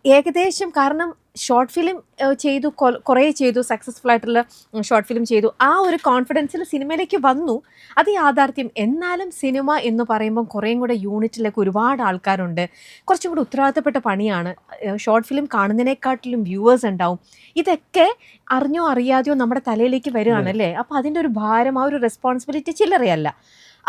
ഏകദേശം. കാരണം ഷോർട്ട് ഫിലിം ചെയ്തു, കുറേ ചെയ്തു, സക്സസ്ഫുൾ ആയിട്ടുള്ള ഷോർട്ട് ഫിലിം ചെയ്തു. ആ ഒരു കോൺഫിഡൻസിൽ സിനിമയിലേക്ക് വന്നു, അത് യാഥാർത്ഥ്യം. എന്നാലും സിനിമ എന്ന് പറയുമ്പോൾ കുറേയും കൂടെ യൂണിറ്റിലൊക്കെ ഒരുപാട് ആൾക്കാരുണ്ട്, കുറച്ചും കൂടെ ഉത്തരവാദിത്തപ്പെട്ട പണിയാണ്. ഷോർട്ട് ഫിലിം കാണുന്നതിനെക്കാട്ടിലും വ്യൂവേഴ്സ് ഉണ്ടാവും. ഇതൊക്കെ അറിഞ്ഞോ അറിയാതെയോ നമ്മുടെ തലയിലേക്ക് വരികയാണല്ലേ. അപ്പോൾ അതിൻ്റെ ഒരു ഭാരം, ആ ഒരു റെസ്പോൺസിബിലിറ്റി ചില്ലറയല്ല.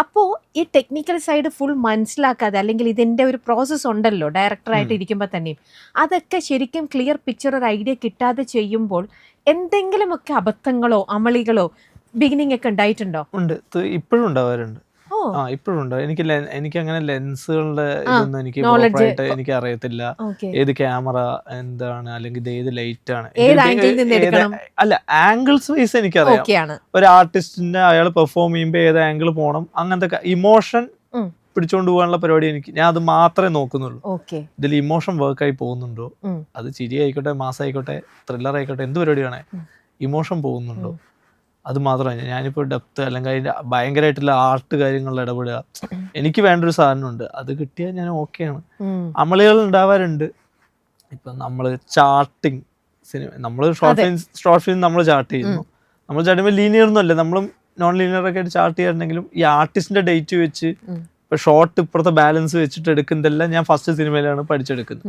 അപ്പോൾ ഈ ടെക്നിക്കൽ സൈഡ് ഫുൾ മനസ്സിലാക്കാതെ, അല്ലെങ്കിൽ ഇതിൻ്റെ ഒരു പ്രോസസ്സ് ഉണ്ടല്ലോ ഡയറക്ടറായിട്ട് ഇരിക്കുമ്പോൾ തന്നെയും, അതൊക്കെ ശരിക്കും ക്ലിയർ പിക്ചർ, ഒരു ഐഡിയ കിട്ടാതെ ചെയ്യുമ്പോൾ എന്തെങ്കിലുമൊക്കെ അബദ്ധങ്ങളോ അമളികളോ ബിഗിനിങ് ഒക്കെ ഉണ്ടായിട്ടുണ്ടോ? ഉണ്ട്, ഇപ്പോഴും ഉണ്ടാവാറുണ്ട്. ഇപ്പോഴും ഉണ്ട്. എനിക്ക് അങ്ങനെ ലെൻസുകളുടെ ഇതൊന്നും എനിക്ക് അറിയത്തില്ല. ഏത് ക്യാമറ എന്താണ്, അല്ലെങ്കിൽ ഇത് ഏത് ലൈറ്റ് ആണ്, അല്ല ആംഗിൾസ് വൈസ് എനിക്കറിയാം. ഒരു ആർട്ടിസ്റ്റിന്റെ അയാൾ പെർഫോം ചെയ്യുമ്പോൾ ഏത് ആംഗിൾ പോകണം, അങ്ങനത്തെ ഇമോഷൻ പിടിച്ചോണ്ട് പോകാനുള്ള പരിപാടി ഞാൻ അത് മാത്രമേ നോക്കുന്നുള്ളൂ. ഇതിൽ ഇമോഷൻ വർക്കായി പോകുന്നുണ്ടോ, അത് ചിരി ആയിക്കോട്ടെ, മാസം ആയിക്കോട്ടെ, ത്രില്ലർ ആയിക്കോട്ടെ, എന്ത് പരിപാടിയാണേ, ഇമോഷൻ പോകുന്നുണ്ടോ, അത് മാത്രമല്ല. ഞാനിപ്പോൾ ഡെപ്ത് അല്ലെങ്കിൽ അതിൻ്റെ ഭയങ്കരമായിട്ടുള്ള ആർട്ട് കാര്യങ്ങളിൽ ഇടപെടുക. എനിക്ക് വേണ്ടൊരു സാധനമുണ്ട്, അത് കിട്ടിയാൽ ഞാൻ ഓക്കെയാണ്. അമളികൾ ഉണ്ടാവാറുണ്ട്. ഇപ്പം നമ്മൾ ചാർട്ടിങ് സിനിമ, നമ്മൾ ഷോർട്ട് ഫിലിം നമ്മൾ ചാർട്ട് ചെയ്യുന്നു. നമ്മൾ ചാർട്ട് ചെയ്യുമ്പോൾ ലീനിയർ ഒന്നും അല്ല, നമ്മളും നോൺ ലീനിയർ ഒക്കെ ആയിട്ട് ചാർട്ട് ചെയ്യാറുണ്ടെങ്കിലും ഈ ആർട്ടിസ്റ്റിന്റെ ഡേറ്റ് വെച്ച് ഇപ്പൊ ഷോർട്ട് ഇപ്പുറത്തെ ബാലൻസ് വെച്ചിട്ട് എടുക്കുന്നതെല്ലാം ഞാൻ ഫസ്റ്റ് സിനിമയിലാണ് പഠിച്ചെടുക്കുന്നത്.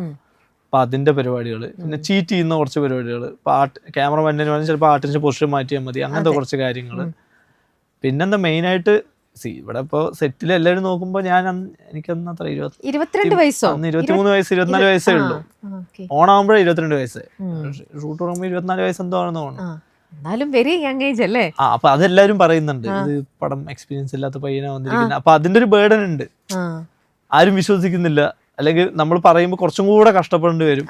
അപ്പൊ അതിന്റെ പരിപാടികൾ, പിന്നെ ചീറ്റ് ചെയ്യുന്ന കുറച്ച് പരിപാടികൾ, ഇപ്പൊ ക്യാമറമാനെ ചിലപ്പോൾ ആർട്ടിസ്റ്റ് പൊസിഷൻ മാറ്റിയാൽ മതി, അങ്ങനത്തെ കുറച്ച് കാര്യങ്ങൾ. പിന്നെന്താ മെയിനായിട്ട് ഇവിടെ ഇപ്പോൾ സെറ്റിൽ എല്ലാവരും നോക്കുമ്പോൾ എനിക്കന്ന് അത്ര 22 വയസ്സോ 23 വയസ്സ് 24 വയസ്സേ ഉള്ളൂ. ഓണാകുമ്പോഴേ 22 വയസ്സ്, ഷൂട്ട് തുടങ്ങുമ്പോൾ 24 വയസ്സ് എന്തോ ആണെന്ന് തോന്നുന്നു. എന്നാലും വെരി യങ് ഏജ് അല്ലേ? അപ്പൊ അതെല്ലാരും പറയുന്നുണ്ട്, ഇത് പടം എക്സ്പീരിയൻസ് ഇല്ലാത്ത പയ്യനാ വന്നിരിക്കുന്നത്. അപ്പൊ അതിന്റെ ഒരു ബേർഡൻ ഉണ്ട്, ആരും വിശ്വസിക്കുന്നില്ല. അല്ലെങ്കിൽ നമ്മൾ പറയുമ്പോൾ കുറച്ചും കൂടെ കഷ്ടപ്പെടേണ്ടി വരും.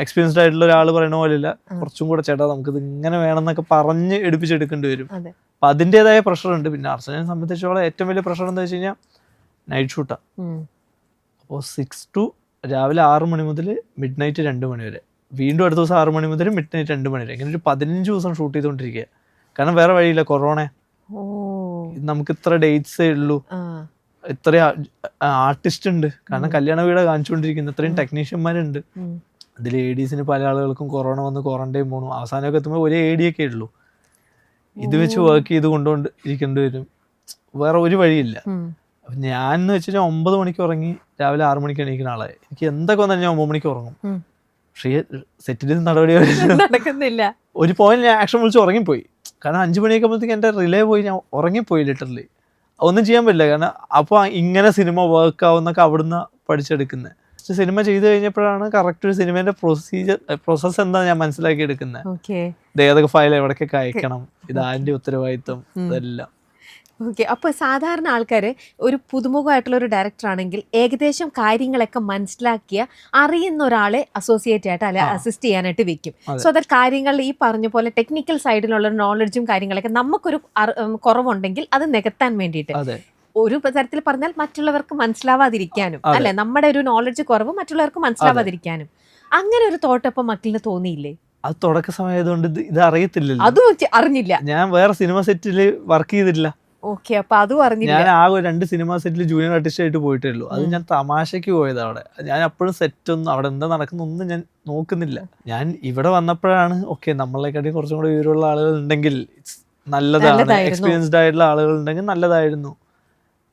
എക്സ്പീരിയൻസ്ഡ് ആയിട്ടുള്ള ഒരാൾ പറയുന്ന പോലെയല്ല, കുറച്ചും കൂടെ ചേട്ടാ നമുക്കിത് ഇങ്ങനെ വേണമെന്നൊക്കെ പറഞ്ഞ് എടുപ്പിച്ചെടുക്കേണ്ടി വരും. അപ്പൊ അതിൻ്റെതായ പ്രഷർ ഉണ്ട്. പിന്നെ അർച്ചനയെ സംബന്ധിച്ചോളം ഏറ്റവും വലിയ പ്രഷർ എന്താ വെച്ച് കഴിഞ്ഞാൽ നൈറ്റ് ഷൂട്ടാ. അപ്പോൾ 6 to രാവിലെ 6 മണി മുതൽ മിഡ് നൈറ്റ് 2 മണി വരെ, വീണ്ടും അടുത്ത ദിവസം 6 മണി മുതൽ മിഡ് നൈറ്റ് 2 മണി വരെ, ഇങ്ങനെ ഒരു 15 ദിവസം ഷൂട്ട് ചെയ്തുകൊണ്ടിരിക്കുക. കാരണം വേറെ വഴിയില്ല, കൊറോണ, നമുക്ക് ഇത്ര ഡേറ്റ്സേ ഉള്ളൂ, ഇത്ര ആർട്ടിസ്റ്റ് ഉണ്ട്. കാരണം കല്യാണ വീട് കാണിച്ചുകൊണ്ടിരിക്കുന്നത്, ഇത്രയും ടെക്നീഷ്യന്മാരുണ്ട്. ഇതിൽ ADസിന് പല ആളുകൾക്കും കൊറോണ വന്ന് ക്വാറന്റൈൻ പോകണം. അവസാനമൊക്കെ എത്തുമ്പോൾ ഒരു AD ഒക്കെ ഉള്ളൂ. ഇത് വെച്ച് വർക്ക് ചെയ്ത് കൊണ്ടുകൊണ്ടിരിക്കേണ്ടി വരും, വേറെ ഒരു വഴിയില്ല. അപ്പൊ ഞാൻ എന്ന് വെച്ചാൽ 9 മണിക്ക് ഉറങ്ങി രാവിലെ 6 മണിക്ക് എണീക്കുന്ന ആളായി. എനിക്ക് എന്തൊക്കെ വന്നാൽ ഞാൻ 9 മണിക്ക് ഉറങ്ങും. പക്ഷേ സെറ്റിൽ നടപടി നടക്കുന്നില്ല. ഒരു പോയിന്റ് ഞാൻ ആക്ഷൻ വിളിച്ച് ഉറങ്ങിപ്പോയി. കാരണം 5 മണിയൊക്കെ ആകുമ്പോഴത്തേക്ക് എൻ്റെ റിലേ പോയി, ഞാൻ ഉറങ്ങിപ്പോയി ലിറ്ററലി. ഒന്നും ചെയ്യാൻ പറ്റില്ല. കാരണം അപ്പോൾ ഇങ്ങനെ സിനിമ വർക്ക് ആവുന്നൊക്കെ അവിടുന്ന് പഠിച്ചെടുക്കുന്നത്. പക്ഷെ സിനിമ ചെയ്ത് കഴിഞ്ഞപ്പോഴാണ് കറക്റ്റ് ഒരു സിനിമേന്റെ പ്രോസസ്സ് എന്താ ഞാൻ മനസ്സിലാക്കി എടുക്കുന്നത്. ഏതൊക്കെ ഫയൽ എവിടേക്കൊക്കെ അയക്കണം, ഇത് ആരുടെ ഉത്തരവാദിത്വം, ഇതെല്ലാം. ഓക്കെ. അപ്പോൾ സാധാരണ ആൾക്കാർ ഒരു പുതുമുഖമായിട്ടുള്ള ഒരു ഡയറക്ടർ ആണെങ്കിൽ ഏകദേശം കാര്യങ്ങളൊക്കെ മനസ്സിലാക്കിയ അറിയുന്ന ഒരാളെ അസോസിയേറ്റ് ആയിട്ട് അല്ലെ അസിസ്റ്റ് ചെയ്യാനായിട്ട് വെക്കും. സോ ദാറ്റ് കാര്യങ്ങൾ ഈ പറഞ്ഞ പോലെ ടെക്നിക്കൽ സൈഡിലുള്ള നോളജും കാര്യങ്ങളൊക്കെ നമുക്കൊരു കുറവുണ്ടെങ്കിൽ അത് നികത്താൻ വേണ്ടിയിട്ട്, ഒരു തരത്തിൽ പറഞ്ഞാൽ മറ്റുള്ളവർക്ക് മനസ്സിലാവാതിരിക്കാനും അല്ലെ, നമ്മുടെ ഒരു നോളജ് കുറവ് മറ്റുള്ളവർക്ക് മനസ്സിലാവാതിരിക്കാനും. അങ്ങനെ ഒരു തോട്ട് അപ്പം മക്കളിന് തോന്നിയില്ലേ? അത് തുടക്ക സമയമായതുകൊണ്ട് ഇത് അറിയത്തില്ലല്ലോ. അതും അറിഞ്ഞില്ല. ഞാൻ വേറെ സിനിമ സെറ്റിൽ വർക്ക് ചെയ്തിട്ടില്ല. ഓക്കെ. അപ്പൊ അതും അറിഞ്ഞില്ല. ഞാൻ ആകെ 2 സിനിമ സെറ്റിൽ ജൂനിയർ ആർട്ടിസ്റ്റ് ആയിട്ട് പോയിട്ടേ ഉള്ളൂ. അത് ഞാൻ തമാശക്ക് പോയത്. അവിടെ ഞാൻ അപ്പോഴും സെറ്റൊന്നും അവിടെ എന്താ നടക്കുന്നൊന്നും ഞാൻ നോക്കുന്നില്ല. ഞാൻ ഇവിടെ വന്നപ്പോഴാണ് ഓക്കെ നമ്മളെക്കാട്ടി കുറച്ചും കൂടെ വിവരമുള്ള ആളുകൾ ഉണ്ടെങ്കിൽ നല്ലതാണ്, എക്സ്പീരിയൻസ്ഡ് ആയിട്ടുള്ള ആളുകൾ ഉണ്ടെങ്കിൽ നല്ലതായിരുന്നു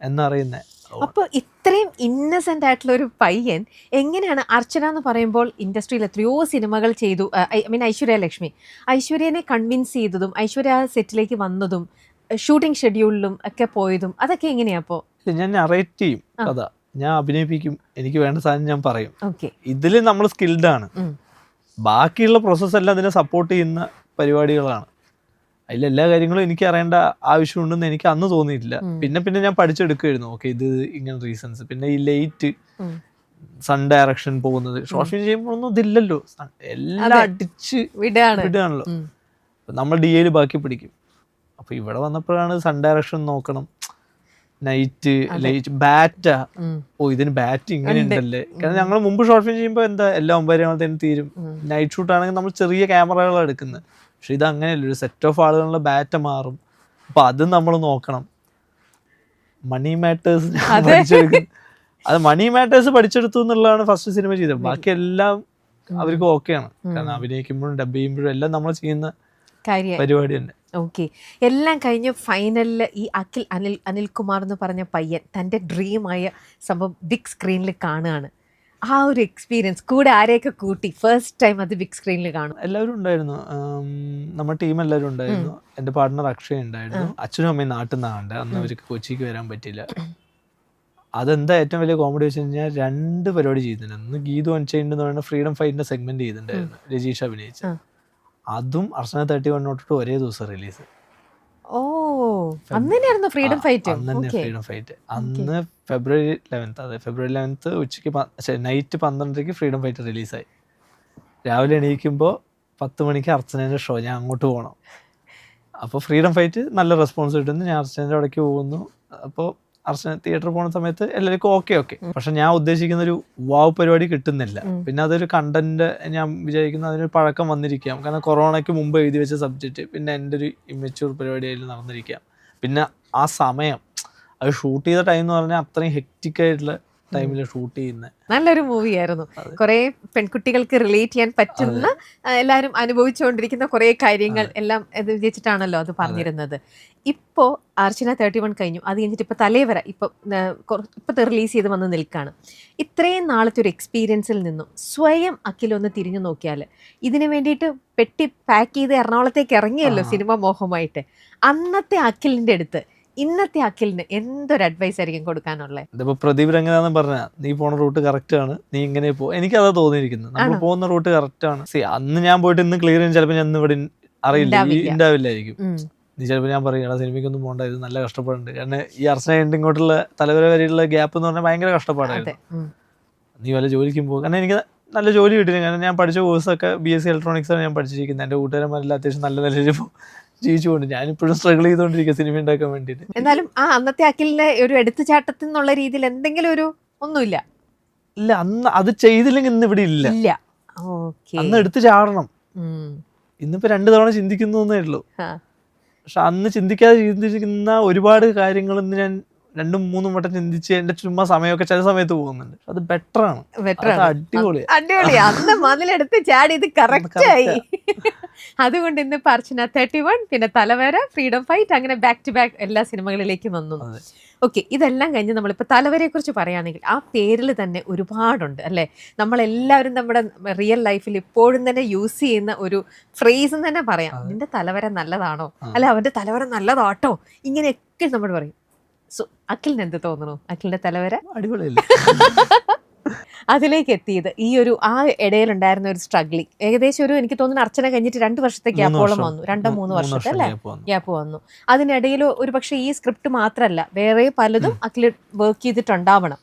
എന്നറിയുന്നത്. അപ്പോൾ ഇത്രയും ഇന്നസെന്റ് ആയിട്ടുള്ള ഒരു പയ്യൻ എങ്ങനെയാണ് അർച്ചന എന്ന് പറയുമ്പോൾ ഇൻഡസ്ട്രിയിൽ എത്രയോ സിനിമകൾ ചെയ്തു, ഐ മീൻ ഐശ്വര്യ ലക്ഷ്മി, ഐശ്വര്യനെ കൺവിൻസ് ചെയ്തതും ഐശ്വര്യ സെറ്റിലേക്ക് വന്നതും ഷൂട്ടിംഗ് ഷെഡ്യൂളിലും ഒക്കെ പോയതും അതൊക്കെ എങ്ങനെയാ? അപ്പോൾ ഞാൻ നറേറ്റ് ചെയ്യും കഥ, ഞാൻ അഭിനയിപ്പിക്കും, എനിക്ക് വേണ്ട സാധനം ഞാൻ പറയും. ഇതിൽ നമ്മൾ സ്കിൽഡ് ആണ്. ബാക്കിയുള്ള പ്രോസസ്സ് എല്ലാം അതിനെ സപ്പോർട്ട് ചെയ്യുന്ന പരിപാടികളാണ്. അതിലെല്ലാ കാര്യങ്ങളും എനിക്ക് അറിയേണ്ട ആവശ്യമുണ്ടെന്ന് എനിക്ക് അന്ന് തോന്നിയിട്ടില്ല. പിന്നെ ഞാൻ പഠിച്ചെടുക്കുമായിരുന്നു. ഓക്കെ, ഇത് ഇങ്ങനെ റീസൺസ്. പിന്നെ ഈ ലേറ്റ് സൺ ഡയറക്ഷൻ പോകുന്നത്, ഷോർട്ട് ഫിലിം ചെയ്യുമ്പോൾ ഒന്നും ഇതില്ലല്ലോ, എല്ലാം അടിച്ച് വിടുകയാണല്ലോ. നമ്മൾ DA ബാക്കി പിടിക്കും. അപ്പൊ ഇവിടെ വന്നപ്പോഴാണ് സൺ ഡയറക്ഷൻ നോക്കണം, നൈറ്റ് ലൈറ്റ്, ബാറ്റാ, ഇതിന് ബാറ്റ് ഇങ്ങനെ ഉണ്ടല്ലേ. കാരണം ഞങ്ങൾ മുമ്പ് ഷോർട്ട് ഫിലിം ചെയ്യുമ്പോൾ എന്താ എല്ലാം 9:30 തീരും. നൈറ്റ് ഷൂട്ട് ആണെങ്കിൽ നമ്മൾ ചെറിയ ക്യാമറകളാണ് എടുക്കുന്നത്. പക്ഷെ ഇത് അങ്ങനെയല്ല, ഒരു സെറ്റ് ഓഫ് ആളുകളുടെ ബാറ്റ മാറും. അപ്പൊ അതും നമ്മൾ നോക്കണം. മണി മാറ്റേഴ്സ് പഠിച്ചെടുക്കും. അത് മണി മാറ്റേഴ്സ് പഠിച്ചെടുത്തു എന്നുള്ളതാണ് ഫസ്റ്റ് സിനിമ ചെയ്തത്. ബാക്കി എല്ലാം അവർക്ക് ഓക്കെയാണ്. കാരണം അഭിനയിക്കുമ്പോഴും ഡബ് ചെയ്യുമ്പോഴും എല്ലാം നമ്മൾ ചെയ്യുന്ന പരിപാടി തന്നെ. ഓക്കെ. എല്ലാം കഴിഞ്ഞ് ഫൈനലിൽ ഈ അനിൽകുമാർ എന്ന് പറഞ്ഞ പയ്യൻ തൻ്റെ ഡ്രീമായ സംഭവം ബിഗ് സ്ക്രീനിൽ കാണുകയാണ്. ആ ഒരു എക്സ്പീരിയൻസ്, കൂടെ ആരെയൊക്കെ കൂട്ടി ഫസ്റ്റ് ടൈം അത് ബിഗ് സ്ക്രീനിൽ കാണും? എല്ലാവരും ഉണ്ടായിരുന്നു, നമ്മുടെ ടീം എല്ലാവരും ഉണ്ടായിരുന്നു. എൻ്റെ പാർട്ട്ണർ അക്ഷയ് ഉണ്ടായിരുന്നു. അച്ഛനും അമ്മയും നാട്ടിൽ നിന്നാണ്, അന്ന് അവർക്ക് കൊച്ചിക്ക് വരാൻ പറ്റില്ല. അതെന്താ ഏറ്റവും വലിയ കോമഡി വെച്ച് കഴിഞ്ഞാൽ 2 പരിപാടി ചെയ്തിട്ടുണ്ട്. ഒന്ന് ഗീതു അൺചെയിൻഡ് എന്ന് പറയുന്ന ഫ്രീഡം ഫൈറ്റിന്റെ സെഗ്മെന്റ് ചെയ്തിട്ടുണ്ടായിരുന്നു, രജീഷ് അഭിനയിച്ച്. അതും അർച്ചന 31 തൊട്ടിട്ട് ഒരേ ദിവസം റിലീസ്. അന്ന് ഫ്രീഡം ഫൈറ്റ്. അന്ന് ഫെബ്രുവരി 11th, അതെ ഫെബ്രുവരി 11th ഉച്ചയ്ക്ക് നൈറ്റ് 12:30 ഫ്രീഡം ഫൈറ്റ് റിലീസായി. രാവിലെ എണീക്കുമ്പോൾ 10 മണിക്ക് അർച്ചനേൻ്റെ ഷോ, ഞാൻ അങ്ങോട്ട് പോകണം. അപ്പോൾ ഫ്രീഡം ഫൈറ്റ് നല്ല റെസ്പോൺസ് കിട്ടുന്നു. ഞാൻ അർച്ചനേൻ്റെ അവിടേക്ക് പോകുന്നു. അപ്പോൾ അർച്ചന തിയേറ്ററിൽ പോകുന്ന സമയത്ത് എല്ലാവർക്കും ഓക്കെ. പക്ഷെ ഞാൻ ഉദ്ദേശിക്കുന്ന ഒരു വാവ് പരിപാടി കിട്ടുന്നില്ല. പിന്നെ അതൊരു കണ്ടന്റ് ഞാൻ വിചാരിക്കുന്നു അതിനൊരു പഴക്കം വന്നിരിക്കാം. കാരണം കൊറോണയ്ക്ക് മുമ്പ് എഴുതി വെച്ച സബ്ജക്റ്റ്, പിന്നെ എൻ്റെ ഒരു ഇമ്മച്യൂർ പരിപാടിയായാലും നടന്നിരിക്കാം. പിന്നെ ആ സമയം അത് ഷൂട്ട് ചെയ്ത ടൈം എന്ന് പറഞ്ഞാൽ അത്രയും ഹെക്റ്റിക് ആയിട്ടുള്ള ടൈമിൽ ഷൂട്ട് ചെയ്യുന്നത്. നല്ലൊരു മൂവിയായിരുന്നു. കുറെ പെൺകുട്ടികൾക്ക് റിലേറ്റ് ചെയ്യാൻ പറ്റുന്ന എല്ലാവരും അനുഭവിച്ചുകൊണ്ടിരിക്കുന്ന കുറെ കാര്യങ്ങൾ എല്ലാം ഇത് വിജയിച്ചിട്ടാണല്ലോ അത് പറഞ്ഞിരുന്നത്. ഇപ്പോ അർച്ചന 31 കഴിഞ്ഞു. അത് കഴിഞ്ഞിട്ട് ഇപ്പൊ തലേവര ഇപ്പൊ റിലീസ് ചെയ്ത് വന്ന് നിൽക്കാണ്. ഇത്രയും നാളത്തെ ഒരു എക്സ്പീരിയൻസിൽ നിന്നും സ്വയം അഖിലൊന്ന് തിരിഞ്ഞു നോക്കിയാൽ, ഇതിനു വേണ്ടിയിട്ട് പെട്ടി പാക്ക് ചെയ്ത് എറണാകുളത്തേക്ക് ഇറങ്ങിയല്ലോ സിനിമ മോഹമായിട്ട്, അന്നത്തെ അഖിലിന്റെ അടുത്ത് ഇന്നത്തെ അഖിലിന് എന്തൊരു അഡ്വൈസ് ആയിരിക്കും കൊടുക്കാനുള്ളത്? ഇതിപ്പോ പ്രദീപ് രംഗനാഥൻ പറഞ്ഞ നീ പോണ റൂട്ട് കറക്റ്റ് ആണ്, നീ ഇങ്ങനെ എനിക്കതാ തോന്നിയിരിക്കുന്നത്. നമ്മൾ പോകുന്ന റൂട്ട് കറക്റ്റ് ആണ്. അന്ന് ഞാൻ പോയിട്ട് ഇന്ന് ക്ലിയർ ചെയ്യാൻ ചിലപ്പോൾ ഞാൻ ഇന്ന് ഇവിടെ അറിയില്ല, ഉണ്ടാവില്ലായിരിക്കും. നീ ചിലപ്പോൾ ഞാൻ പറയും സിനിമയ്ക്കൊന്നും പോകണ്ട, ഇത് നല്ല കഷ്ടപ്പാടുണ്ട്. കാരണം ഈ അർച്ചന ഉണ്ട് ഇങ്ങോട്ടുള്ള തലവര വരെയുള്ള ഗ്യാപ്പ് എന്ന് പറഞ്ഞാൽ ഭയങ്കര കഷ്ടപ്പാടായിരുന്നു. നീ വല്ല ജോലിക്കും പോകും. കാരണം എനിക്ക് നല്ല ജോലി കിട്ടില്ല. കാരണം ഞാൻ പഠിച്ച കോഴ്സൊക്കെ BSc ഇലക്ട്രോണിക്സ് ആണ് ഞാൻ പഠിച്ചിരിക്കുന്നത്. എൻ്റെ കൂട്ടുകാരന്മാരെല്ലാം അത്യാവശ്യം നല്ല നിലയിൽ ജീവിച്ചുകൊണ്ട് ഞാനിപ്പോഴും സ്ട്രഗിൾ ചെയ്തുകൊണ്ടിരിക്കുക സിനിമ ഉണ്ടാക്കാൻ വേണ്ടിയിട്ട്. എന്നാലും ആ അന്നത്തെ അഖിലിന്റെ ഒരു എടുത്തുചാട്ടത്തിൽ നിന്നുള്ള രീതിയിൽ എന്തെങ്കിലും ഒരു ഒന്നുമില്ല. ഇല്ല, അന്ന് അത് ചെയ്തില്ലെങ്കിൽ ഇന്ന് ഇവിടെ ഇല്ല. അന്ന് എടുത്തു ചാടണം. ഇന്നിപ്പോ 2 തവണ ചിന്തിക്കുന്നേ ഉള്ളൂ. പക്ഷെ അന്ന് ചിന്തിക്കാതെ ചിന്തിക്കുന്ന ഒരുപാട് കാര്യങ്ങൾ ഇന്ന് ഞാൻ 2-3 വട്ടം ചിന്തിച്ച് എന്റെ ചുമ്മാ സമയമൊക്കെ ചില സമയത്ത് പോകുന്നുണ്ട്. അത് ബെറ്റർ ആണ്. അടിപൊളിയാ. അന്ന് മതിലെടുത്ത് ചാടി ഇത് കറക്റ്റ് ആയി. അതുകൊണ്ട് ഇന്ന് അർച്ചന 31, പിന്നെ തലവര, ഫ്രീഡം ഫൈറ്റ്, അങ്ങനെ ബാക്ക് ടു ബാക്ക് എല്ലാ സിനിമകളിലേക്കും വന്നു. ഓക്കെ, ഇതെല്ലാം കഴിഞ്ഞ് നമ്മളിപ്പോൾ തലവരയെ കുറിച്ച് പറയുകയാണെങ്കിൽ ആ പേരിൽ തന്നെ ഒരുപാടുണ്ട് അല്ലേ. നമ്മളെല്ലാവരും നമ്മുടെ റിയൽ ലൈഫിൽ ഇപ്പോഴും തന്നെ യൂസ് ചെയ്യുന്ന ഒരു ഫ്രേസ് തന്നെ പറയാം. നിന്റെ തലവര നല്ലതാണോ, അല്ലെ അവന്റെ തലവര നല്ലതാട്ടോ, ഇങ്ങനെയൊക്കെ നമ്മൾ പറയും. സോ അഖിലിന് എന്ത് തോന്നുന്നു? അഖിലിന്റെ തലവര അടിപൊളിയല്ലേ? അതിലേക്ക് എത്തിയത് ഈ ഒരു ആ ഇടയിലുണ്ടായിരുന്ന ഒരു സ്ട്രഗ്ലിംഗ് ഏകദേശം ഒരു എനിക്ക് തോന്നുന്നു അർച്ചന കഴിഞ്ഞിട്ട് 2 വർഷത്തെ ഗ്യാപ്പോളം വന്നു. 2-3 വർഷത്തെ അല്ലേ ഗ്യാപ്പ് വന്നു. അതിനിടയിൽ ഒരു പക്ഷെ ഈ സ്ക്രിപ്റ്റ് മാത്രമല്ല വേറെ പലതും അഖിൽ വർക്ക് ചെയ്തിട്ടുണ്ടാവണം.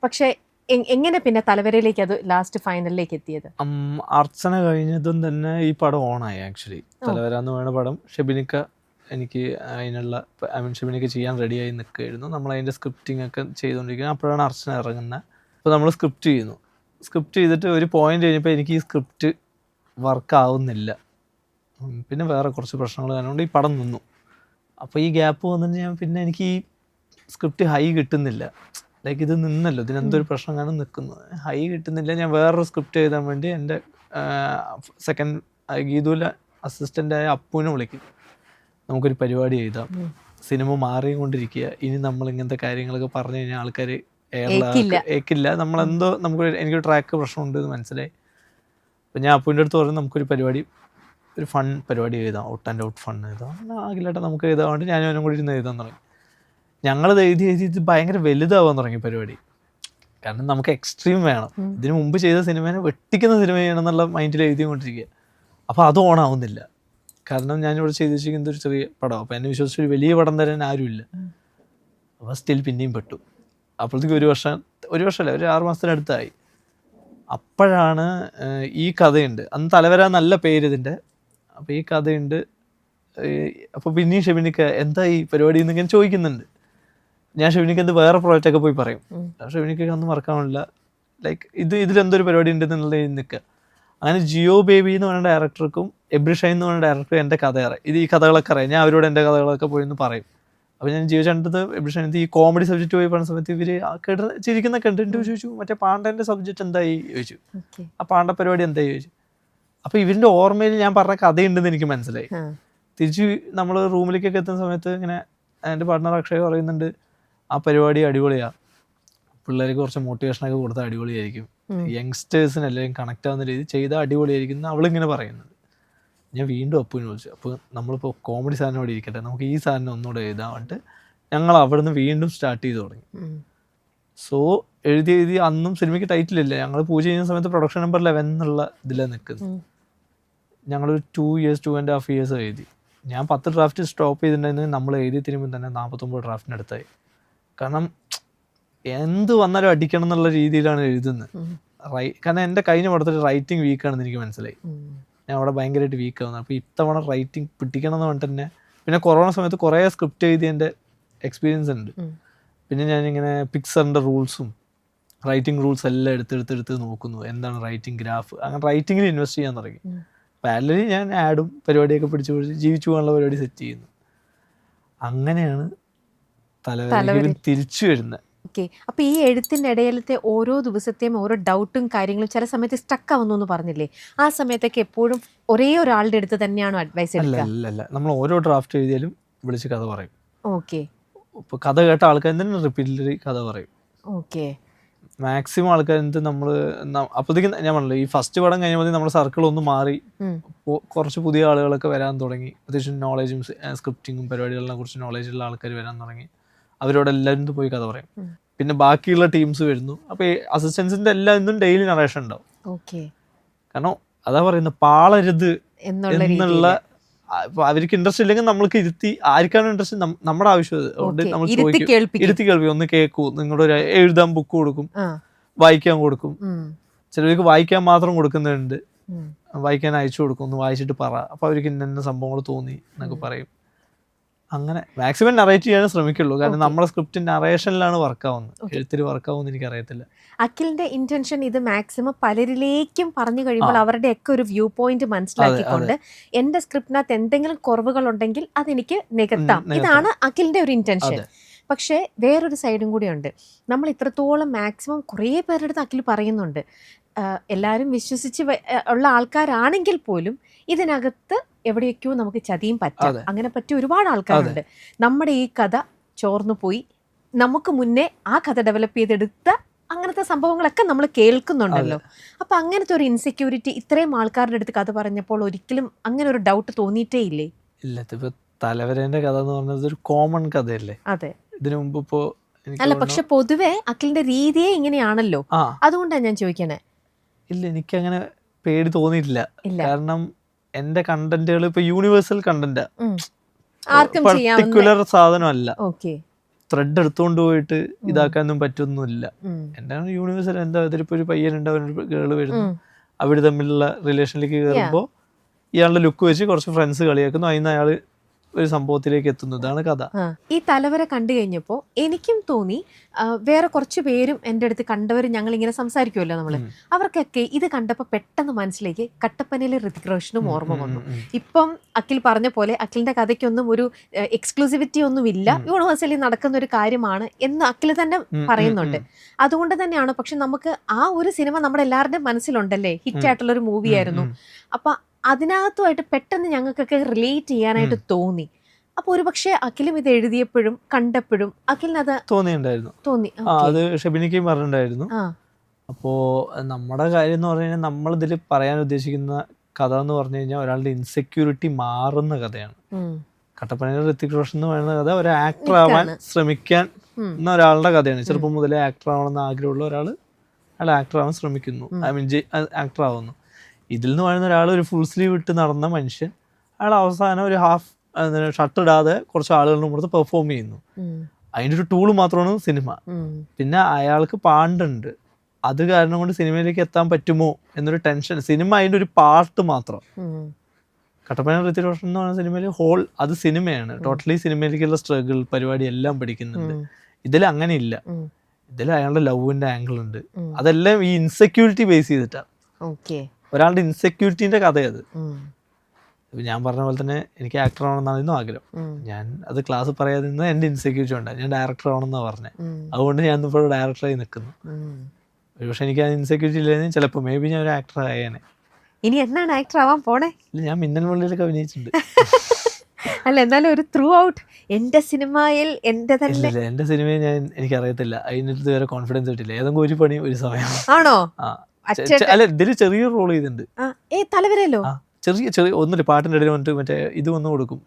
പക്ഷെ എങ്ങനെ പിന്നെ തലവരയിലേക്ക് അത് ലാസ്റ്റ് ഫൈനലിലേക്ക് എത്തിയത്? അർച്ചന കഴിഞ്ഞതും തന്നെ ഈ പടം ഓണായി. ആക്ച്വലി തലവര എന്ന് പറയുന്ന പടം ഷെബിനിക്ക എനിക്ക് അതിനുള്ള ഷെബിനിക്ക ചെയ്യാൻ റെഡിയായി നിൽക്കുകയായിരുന്നു. നമ്മൾ അതിൻ്റെ സ്ക്രിപ്റ്റിംഗ് ഒക്കെ ചെയ്തുകൊണ്ടിരിക്കുന്നത്. അപ്പോഴാണ് അർച്ചന ഇറങ്ങുന്നത്. അപ്പോൾ നമ്മൾ സ്ക്രിപ്റ്റ് ചെയ്യുന്നു. സ്ക്രിപ്റ്റ് ചെയ്തിട്ട് ഒരു പോയിന്റ് കഴിഞ്ഞപ്പോൾ എനിക്ക് ഈ സ്ക്രിപ്റ്റ് വർക്കാവുന്നില്ല. പിന്നെ വേറെ കുറച്ച് പ്രശ്നങ്ങൾ കാരണം ഈ പടം നിന്നു. അപ്പോൾ ഈ ഗ്യാപ്പ് വന്നിട്ട് ഞാൻ പിന്നെ എനിക്ക് ഈ സ്ക്രിപ്റ്റ് ഹൈ കിട്ടുന്നില്ല. ലൈക്ക് ഇത് നിന്നല്ലോ, ഇതിനെന്തൊരു പ്രശ്നം കാണും നിൽക്കുന്നു, ഹൈ കിട്ടുന്നില്ല. ഞാൻ വേറൊരു സ്ക്രിപ്റ്റ് എഴുതാൻ വേണ്ടി എൻ്റെ സെക്കൻഡ് ഗീതുവിലെ അസിസ്റ്റൻ്റായ അപ്പുവിനെ വിളിക്കും. നമുക്കൊരു പരിപാടി എഴുതാം, സിനിമ മാറിക്കൊണ്ടിരിക്കുക, ഇനി നമ്മൾ ഇങ്ങനത്തെ കാര്യങ്ങളൊക്കെ പറഞ്ഞു കഴിഞ്ഞാൽ ആൾക്കാർ ഏക്കില്ല, നമ്മളെന്തോ എനിക്കൊരു ട്രാക്ക് പ്രശ്നമുണ്ട് എന്ന് മനസ്സിലായി. അപ്പം ഞാൻ അപ്പുവിൻ്റെ അടുത്ത് പറഞ്ഞു നമുക്കൊരു പരിപാടി, ഒരു ഫൺ പരിപാടി എഴുതാം, ഔട്ട് ആൻഡ് ഔട്ട് ഫൺ എഴുതാം. ആകില്ലാട്ടെ നമുക്ക് എഴുതാൻ വേണ്ടി ഞാനും അവനും കൂടി ഇരുന്ന് എഴുതാൻ തുടങ്ങി. ഞങ്ങളത് എഴുതി ഇത് ഭയങ്കര വലുതാവാൻ തുടങ്ങി പരിപാടി. കാരണം നമുക്ക് എക്സ്ട്രീം വേണം. ഇതിനു മുമ്പ് ചെയ്ത സിനിമേനെ വെട്ടിക്കുന്ന സിനിമ ചെയ്യണമെന്നുള്ള മൈൻഡിൽ എഴുതിക്കൊണ്ടിരിക്കുക. അപ്പോൾ അത് ഓണാവുന്നില്ല. കാരണം ഞാനിവിടെ ചെയ്ത് വെച്ചിരിക്കുന്നത് ഒരു ചെറിയ പടം. അപ്പോൾ എന്നെ വിശ്വസിച്ചൊരു വലിയ പടം തരാൻ ആരുമില്ല. അപ്പോൾ സ്റ്റിൽ പിന്നെയും പെട്ടു. അപ്പോഴത്തേക്ക് ഒരു വർഷമല്ല, ഒരു 6 മാസത്തിനടുത്തായി. അപ്പോഴാണ് ഈ കഥയുണ്ട്. അന്ന് തലവര നല്ല പേര് ഇതിൻ്റെ. അപ്പോൾ ഈ കഥയുണ്ട്. അപ്പോൾ പിന്നെയും ഷെബിനിക്ക എന്താ ഈ പരിപാടി എന്നിങ്ങനെ ചോദിക്കുന്നുണ്ട്. ഞാൻ ഷെബിനിക്ക് വേറെ പ്രോജക്റ്റൊക്കെ പോയി പറയും. ഷെബിനിക്ക് ഒന്നും മറക്കാനില്ല. ലൈക്ക് ഇതിലെന്തൊരു പരിപാടി ഉണ്ടെന്നുള്ള നിൽക്കുക. അങ്ങനെ ജിയോ ബേബി എന്ന് പറഞ്ഞ ഡയറക്ടർക്കും എബ്രിഷൈൻ എന്ന് പറഞ്ഞ ഡയറക്ടർ എൻ്റെ കഥ അറിയാം. ഈ കഥകളൊക്കെ അറിയാം. ഞാൻ അവരോട് എൻ്റെ കഥകളൊക്കെ പോയി എന്ന് പറയും. അപ്പോൾ ഞാൻ ജിയോ ചേട്ടൻ്റെ എബ്രിഷൈനത്ത് ഈ കോമഡി സബ്ജക്റ്റ് പോയി പറഞ്ഞ സമയത്ത് ഇവർ ചിരിക്കുന്ന കണ്ടിട്ട് ചോദിച്ചു മറ്റേ പാണ്ഡൻ്റെ സബ്ജക്റ്റ് എന്തായി ചോദിച്ചു. ആ പാണ്ഡ പരിപാടി എന്തായി ചോദിച്ചു. അപ്പോൾ ഇവരുടെ ഓർമ്മയിൽ ഞാൻ പറഞ്ഞ കഥയുണ്ടെന്ന് എനിക്ക് മനസ്സിലായി. തിരിച്ച് നമ്മൾ റൂമിലേക്കൊക്കെ എത്തുന്ന സമയത്ത് ഇങ്ങനെ എൻ്റെ പാർട്ട്ണർ അക്ഷയ് പറയുന്നുണ്ട് ആ പരിപാടി അടിപൊളിയാണ്, പിള്ളേർക്ക് കുറച്ച് മോട്ടിവേഷനൊക്കെ കൊടുത്താൽ അടിപൊളിയായിരിക്കും, യങ്സ്റ്റേഴ്സിന് എല്ലാവരും കണക്ട് ആവുന്ന രീതി ചെയ്താൽ അടിപൊളിയായിരിക്കും എന്ന് അവളിങ്ങനെ പറയുന്നുണ്ട്. ഞാൻ വീണ്ടും അപ്പുവിനെ വിളിച്ചു. അപ്പോൾ നമ്മളിപ്പോൾ കോമഡി സാധനം അവിടെ ഇരിക്കട്ടെ, നമുക്ക് ഈ സാധനം ഒന്നുകൂടെ എഴുതാൻ വേണ്ടിയിട്ട് ഞങ്ങൾ അവിടുന്ന് വീണ്ടും സ്റ്റാർട്ട് ചെയ്ത് തുടങ്ങി. സോ എഴുതി അന്നും സിനിമയ്ക്ക് ടൈറ്റിലില്ല. ഞങ്ങൾ പൂജ ചെയ്യുന്ന സമയത്ത് പ്രൊഡക്ഷൻ നമ്പർ 11 എന്നുള്ള ഇതിലാണ് നിൽക്കുന്നത്. ഞങ്ങളൊരു 2.5 years എഴുതി. ഞാൻ 10 ഡ്രാഫ്റ്റ് സ്റ്റോപ്പ് ചെയ്തിട്ടുണ്ടായിരുന്നു. നമ്മൾ എഴുതി തിരുമ്പോൾ തന്നെ 49 ഡ്രാഫ്റ്റിനടുത്തായി. കാരണം എന്ത് വന്നാലും അടിക്കണം എന്നുള്ള രീതിയിലാണ് എഴുതുന്നത്. കാരണം എൻ്റെ കഴിഞ്ഞ പടത്തിൽ റൈറ്റിംഗ് വീക്കാണെന്ന് എനിക്ക് മനസ്സിലായി. ഞാൻ അവിടെ ഭയങ്കരമായിട്ട് വീക്കാവുന്നത്. അപ്പോൾ ഇത്തവണ റൈറ്റിംഗ് പിടിക്കണം എന്ന് പറഞ്ഞിട്ട് തന്നെ. പിന്നെ കൊറോണ സമയത്ത് കുറേ സ്ക്രിപ്റ്റ് എഴുതി എൻ്റെ എക്സ്പീരിയൻസ് ഉണ്ട്. പിന്നെ ഞാനിങ്ങനെ പിക്സറിൻ്റെ റൂൾസും റൈറ്റിംഗ് റൂൾസ് എല്ലാം എടുത്ത് നോക്കുന്നു. എന്താണ് റൈറ്റിംഗ്, ഗ്രാഫ്, അങ്ങനെ റൈറ്റിങ്ങിൽ ഇൻവെസ്റ്റ് ചെയ്യാൻ തുടങ്ങി. പാരലലി ഞാൻ ആഡും പരിപാടിയൊക്കെ പിടിച്ച് ജീവിച്ചു പോകാനുള്ള പരിപാടി സെറ്റ് ചെയ്യുന്നു. അങ്ങനെയാണ് തലവേദന തിരിച്ചു വരുന്നത്. ഓക്കെ. അപ്പൊ ഈ എഴുത്തിന്റെ ഇടയിലത്തെ ഓരോ ദിവസത്തെയും ഓരോ ഡൗട്ടും കാര്യങ്ങളും ചില സമയത്ത് സ്റ്റക്ക് ആവുന്നു എന്ന് പറഞ്ഞില്ലേ, ആ സമയത്തൊക്കെ എപ്പോഴും ഒരേ ഒരാളുടെ അടുത്ത് തന്നെയാണോ അഡ്വൈസ് അല്ല എടുക്കുക? അല്ല അല്ല, നമ്മൾ ഓരോ ഡ്രാഫ്റ്റ് എഴുതിയാലും വിളിച്ച് കഥ പറയും. ഓക്കെ ഇപ്പോൾ കഥ കേട്ട ആൾക്കാർ തന്നെ റിപ്പീറ്റ്ലി കഥ പറയും. ഓക്കെ മാക്സിമം ആൾക്കാർ എന്ത് നമ്മൾ അപ്പോഴത്തേക്കും ഞാൻ പറഞ്ഞല്ലോ, ഈ ഫസ്റ്റ് പടം കഴിയുമ്പോൾ നമ്മുടെ സർക്കിൾ ഒന്ന് മാറി കുറച്ച് പുതിയ ആളുകളൊക്കെ വരാൻ തുടങ്ങി. അത്യാവശ്യം നോളേജും സ്ക്രിപ്റ്റിങ്ങും പരിപാടികളെ കുറിച്ച് നോളേജുള്ള ആൾക്കാർ വരാൻ തുടങ്ങി. അവരോടെല്ലാവരും പോയി കഥ പറയും. പിന്നെ ബാക്കിയുള്ള ടീംസ് വരുന്നു. അപ്പോൾ ഈ അസിസ്റ്റൻസിൻ്റെ എല്ലാം ഇന്നും ഡെയിലി നറേഷൻ ഉണ്ടാവും. ഓക്കെ കാരണം അതാ പറയുന്നത്, പാളരുത് എന്നുള്ള. അവർക്ക് ഇൻട്രസ്റ്റ് ഇല്ലെങ്കിൽ നമ്മൾക്ക് ഇരുത്തി, ആർക്കാണ് ഇൻട്രസ്റ്റ് നമ്മുടെ ആവശ്യം അതുകൊണ്ട് നമ്മൾ ചോദിക്കും, ഇരുത്തി കേൾപ്പിക്കും, ഒന്ന് കേൾക്കൂ, നിങ്ങളുടെ ഒരു എഴുതാൻ ബുക്ക് കൊടുക്കും, വായിക്കാൻ കൊടുക്കും. ചിലർക്ക് വായിക്കാൻ മാത്രം കൊടുക്കുന്നുണ്ട്, വായിക്കാൻ അയച്ചു കൊടുക്കും, ഒന്ന് വായിച്ചിട്ട് പറ, അപ്പോൾ അവർക്ക് ഇന്ന സംഭവങ്ങൾ തോന്നി എന്നൊക്കെ പറയും. അങ്ങനെ മാക്സിമം നറേറ്റ് ചെയ്യാൻ ശ്രമിക്കുള്ളൂ. കാരണം നമ്മുടെ സ്ക്രിപ്റ്റ് നറേഷനിലാണ് വർക്കാവുന്നത്, എഴുത്തിൽ വർക്കാവുമെന്ന് എനിക്കറിയത്തില്ല. അഖിലിന്റെ ഇന്റൻഷൻ ഇത് മാക്സിമം പലരിലേക്കും പറഞ്ഞു കഴിയുമ്പോൾ അവരുടെയൊക്കെ ഒരു വ്യൂ പോയിന്റ് മനസ്സിലാക്കിക്കൊണ്ട് എന്റെ സ്ക്രിപ്റ്റിനകത്ത് എന്തെങ്കിലും കുറവുകൾ ഉണ്ടെങ്കിൽ അതെനിക്ക് നികത്താം, ഇതാണ് അഖിലിന്റെ ഒരു ഇന്റൻഷൻ. പക്ഷേ വേറൊരു സൈഡും കൂടിയുണ്ട്. നമ്മൾ ഇത്രത്തോളം മാക്സിമം കുറേ പേരുടെ അടുത്ത് അഖിൽ പറയുന്നുണ്ട്, എല്ലാവരും വിശ്വസിച്ച് ഉള്ള ആൾക്കാരാണെങ്കിൽ പോലും ഇതിനകത്ത് എവിടെയൊക്കെയോ നമുക്ക് ചതിയും പറ്റാം. അങ്ങനെ പറ്റിയ ഒരുപാട് ആൾക്കാരുണ്ട്. നമ്മുടെ ഈ കഥ ചോർന്നു പോയി, നമുക്ക് മുന്നേ ആ കഥ ഡെവലപ്പ് ചെയ്തെടുത്ത അങ്ങനത്തെ സംഭവങ്ങളൊക്കെ നമ്മൾ കേൾക്കുന്നുണ്ടല്ലോ. അപ്പൊ അങ്ങനത്തെ ഒരു ഇൻസെക്യൂരിറ്റി ഇത്രയും ആൾക്കാരുടെ അടുത്ത് കഥ പറഞ്ഞപ്പോൾ ഒരിക്കലും അങ്ങനെ ഒരു ഡൗട്ട് തോന്നിയിട്ടേ ഇല്ലേ? ഇല്ല, ഇപ്പൊ തലവരേന്റെ കഥ എന്ന് പറഞ്ഞത് ഒരു കോമൺ കഥയല്ലേ. അതെ, ഇതിനു മുമ്പ് ഇപ്പോ അല്ല, പക്ഷെ പൊതുവെ അഖിലിന്റെ രീതിയെ ഇങ്ങനെയാണല്ലോ, അതുകൊണ്ടാണ് ഞാൻ ചോദിക്കണേ. ഇല്ല, എനിക്കങ്ങനെ പേടി തോന്നിയിട്ടില്ല. കാരണം എന്റെ കണ്ടന്റുകൾ ഇപ്പൊ യൂണിവേഴ്സൽ കണ്ടന്റ്, പർട്ടിക്കുലർ സാധനമല്ല. ത്രെഡ് എടുത്തുകൊണ്ട് പോയിട്ട് ഇതാക്കാനൊന്നും പറ്റൊന്നുമില്ല. എന്റെ യൂണിവേഴ്സൽ എന്താ, ഇതിലിപ്പോ ഒരു പയ്യനുണ്ട്, അവനൊരു ഗേള് വരുന്നു, അവര് തമ്മിലുള്ള റിലേഷനിലേക്ക് കയറുമ്പോൾ ഇയാളുടെ ലുക്ക് വെച്ച് കുറച്ച് ഫ്രണ്ട്സ് കളിയാക്കുന്നു, അതിന് അയാള് ഒരു സംഭവത്തിലേക്ക് എത്തുന്നു. ഇതാണ് കഥ. ഈ തലവര കണ്ടു കഴിഞ്ഞപ്പോൾ എനിക്കും തോന്നി, വേറെ കുറച്ച് പേരും എൻ്റെ അടുത്ത് കണ്ടവർ, ഞങ്ങൾ ഇങ്ങനെ സംസാരിക്കുമല്ലോ നമ്മള്, അവർക്കൊക്കെ ഇത് കണ്ടപ്പോൾ പെട്ടെന്ന് മനസ്സിലേക്ക് കട്ടപ്പനയിലെ ഋതിക് റോഷനും ഓർമ്മ വന്നു. ഇപ്പം അഖിൽ പറഞ്ഞ പോലെ അഖിലിന്റെ കഥയ്ക്കൊന്നും ഒരു എക്സ്ക്ലൂസിവിറ്റി ഒന്നും ഇല്ല, യൂണിവേഴ്സലി നടക്കുന്ന ഒരു കാര്യമാണ് എന്ന് അഖിൽ തന്നെ പറയുന്നുണ്ട്. അതുകൊണ്ട് തന്നെയാണ്. പക്ഷെ നമുക്ക് ആ ഒരു സിനിമ നമ്മുടെ എല്ലാവരുടെയും മനസ്സിലുണ്ടല്ലേ, ഹിറ്റായിട്ടുള്ള ഒരു മൂവിയായിരുന്നു. അപ്പൊ അതിനകത്തുമായിട്ട് പെട്ടെന്ന് ഞങ്ങൾക്കൊക്കെ റിലേറ്റ് ചെയ്യാനായിട്ട് തോന്നി. അപ്പൊ ഒരു പക്ഷെ അഖിലും ഇത് എഴുതിയപ്പോഴും കണ്ടപ്പോഴും അഖിലിനത് തോന്നി. അത് ഷെബിനിക്കും പറഞ്ഞിട്ടുണ്ടായിരുന്നു. അപ്പോ നമ്മുടെ കാര്യം എന്ന് പറഞ്ഞു കഴിഞ്ഞാൽ, നമ്മൾ ഇതിൽ പറയാൻ ഉദ്ദേശിക്കുന്ന കഥ എന്ന് പറഞ്ഞു കഴിഞ്ഞാൽ ഒരാളുടെ ഇൻസെക്യൂരിറ്റി മാറുന്ന കഥയാണ്. കട്ടപ്പനയിലെ ഋതിക് റോഷൻ എന്ന് പറയുന്ന കഥ ഒരു ആക്ടർ ആവാൻ ശ്രമിക്കാൻ ഒരാളുടെ കഥയാണ്. ചെറുപ്പം മുതലേ ആക്ടർ ആവണമെന്ന് ആഗ്രഹമുള്ള അയാൾ ആക്ടർ ആവാൻ ശ്രമിക്കുന്നു, ആക്ടർ ആവുന്നു. ഇതിൽ നിന്ന് പറയുന്ന ഒരാൾ ഒരു ഫുൾ സ്ലീവ് ഇട്ട് നടന്ന മനുഷ്യൻ, അയാൾ അവസാനം ഒരു ഹാഫ് ഷർട്ട് ഇടാതെ കുറച്ച് ആളുകളുടെ മുമ്പ് പെർഫോം ചെയ്യുന്നു. അതിൻ്റെ ഒരു ടൂള് മാത്രമാണ് സിനിമ. പിന്നെ അയാൾക്ക് പാണ്ടുണ്ട്, അത് കാരണം കൊണ്ട് സിനിമയിലേക്ക് എത്താൻ പറ്റുമോ എന്നൊരു ടെൻഷൻ. സിനിമ അതിൻ്റെ ഒരു പാർട്ട് മാത്രം. കട്ടപ്പന ഋതിക് റോഷൻ എന്ന് പറയുന്ന സിനിമയിൽ ഹോൾ അത് സിനിമയാണ്. ടോട്ടലി സിനിമയിലേക്കുള്ള സ്ട്രഗിൾ പരിപാടി എല്ലാം പഠിക്കുന്നുണ്ട്. ഇതിൽ അങ്ങനെ ഇല്ല. ഇതിൽ അയാളുടെ ലവിന്റെ ആംഗിൾ ഉണ്ട്. അതെല്ലാം ഈ ഇൻസെക്യൂരിറ്റി ബേസ് ചെയ്തിട്ടാണ്. ഒരാളുടെ ഇൻസെക്യൂരിറ്റിന്റെ കഥയത്. ഞാൻ പറഞ്ഞ പോലെ തന്നെ എനിക്ക് ആക്ടർ ആവണമെന്നായിരുന്നു ആഗ്രഹം. ഞാൻ അത് ക്ലാസ് പറയാതെ നിന്ന് എന്റെ ഇൻസെക്യൂരിറ്റി ഉണ്ടായി. ഞാൻ ഡയറക്ടർ ആവണമെന്നാണ് പറഞ്ഞത്. അതുകൊണ്ട് ഞാൻ ഇപ്പോൾ ഡയറക്ടറായി നിൽക്കുന്നു. പക്ഷെ എനിക്ക് ആ ഇൻസെക്യൂരിറ്റി ഇല്ലെങ്കിൽ ചിലപ്പോൾ മേ ബി ഞാൻ ഒരു ആക്ടർ ആയേനെ. ഇനി എന്നാണ് ആക്ടർ ആവാൻ പോണേ? ഇല്ല, ഞാൻ മിന്നൽ മുള്ളിലൊക്കെ അഭിനയിച്ചിട്ടുണ്ട്. അല്ല, എന്നാലും ഒരു ത്രൂ ഔട്ട് എന്റെ സിനിമയിൽ എന്റെ സിനിമയിൽ എനിക്കറിയത്തില്ല. അതിനടുത്ത് വേറെ കോൺഫിഡൻസ് കിട്ടില്ല. ഏതെങ്കിലും ഒരു പണി ഒരു സമയം ആണോ? അല്ല, ഇതില് ചെറിയൊരു റോൾ ചെയ്തിട്ടുണ്ട്. തലവരല്ലോ ചെറിയ ഒന്നുമില്ല, പാട്ടിന്റെ ഇടയിൽ വന്നിട്ട് മറ്റേ ഇത് വന്ന് കൊടുക്കും.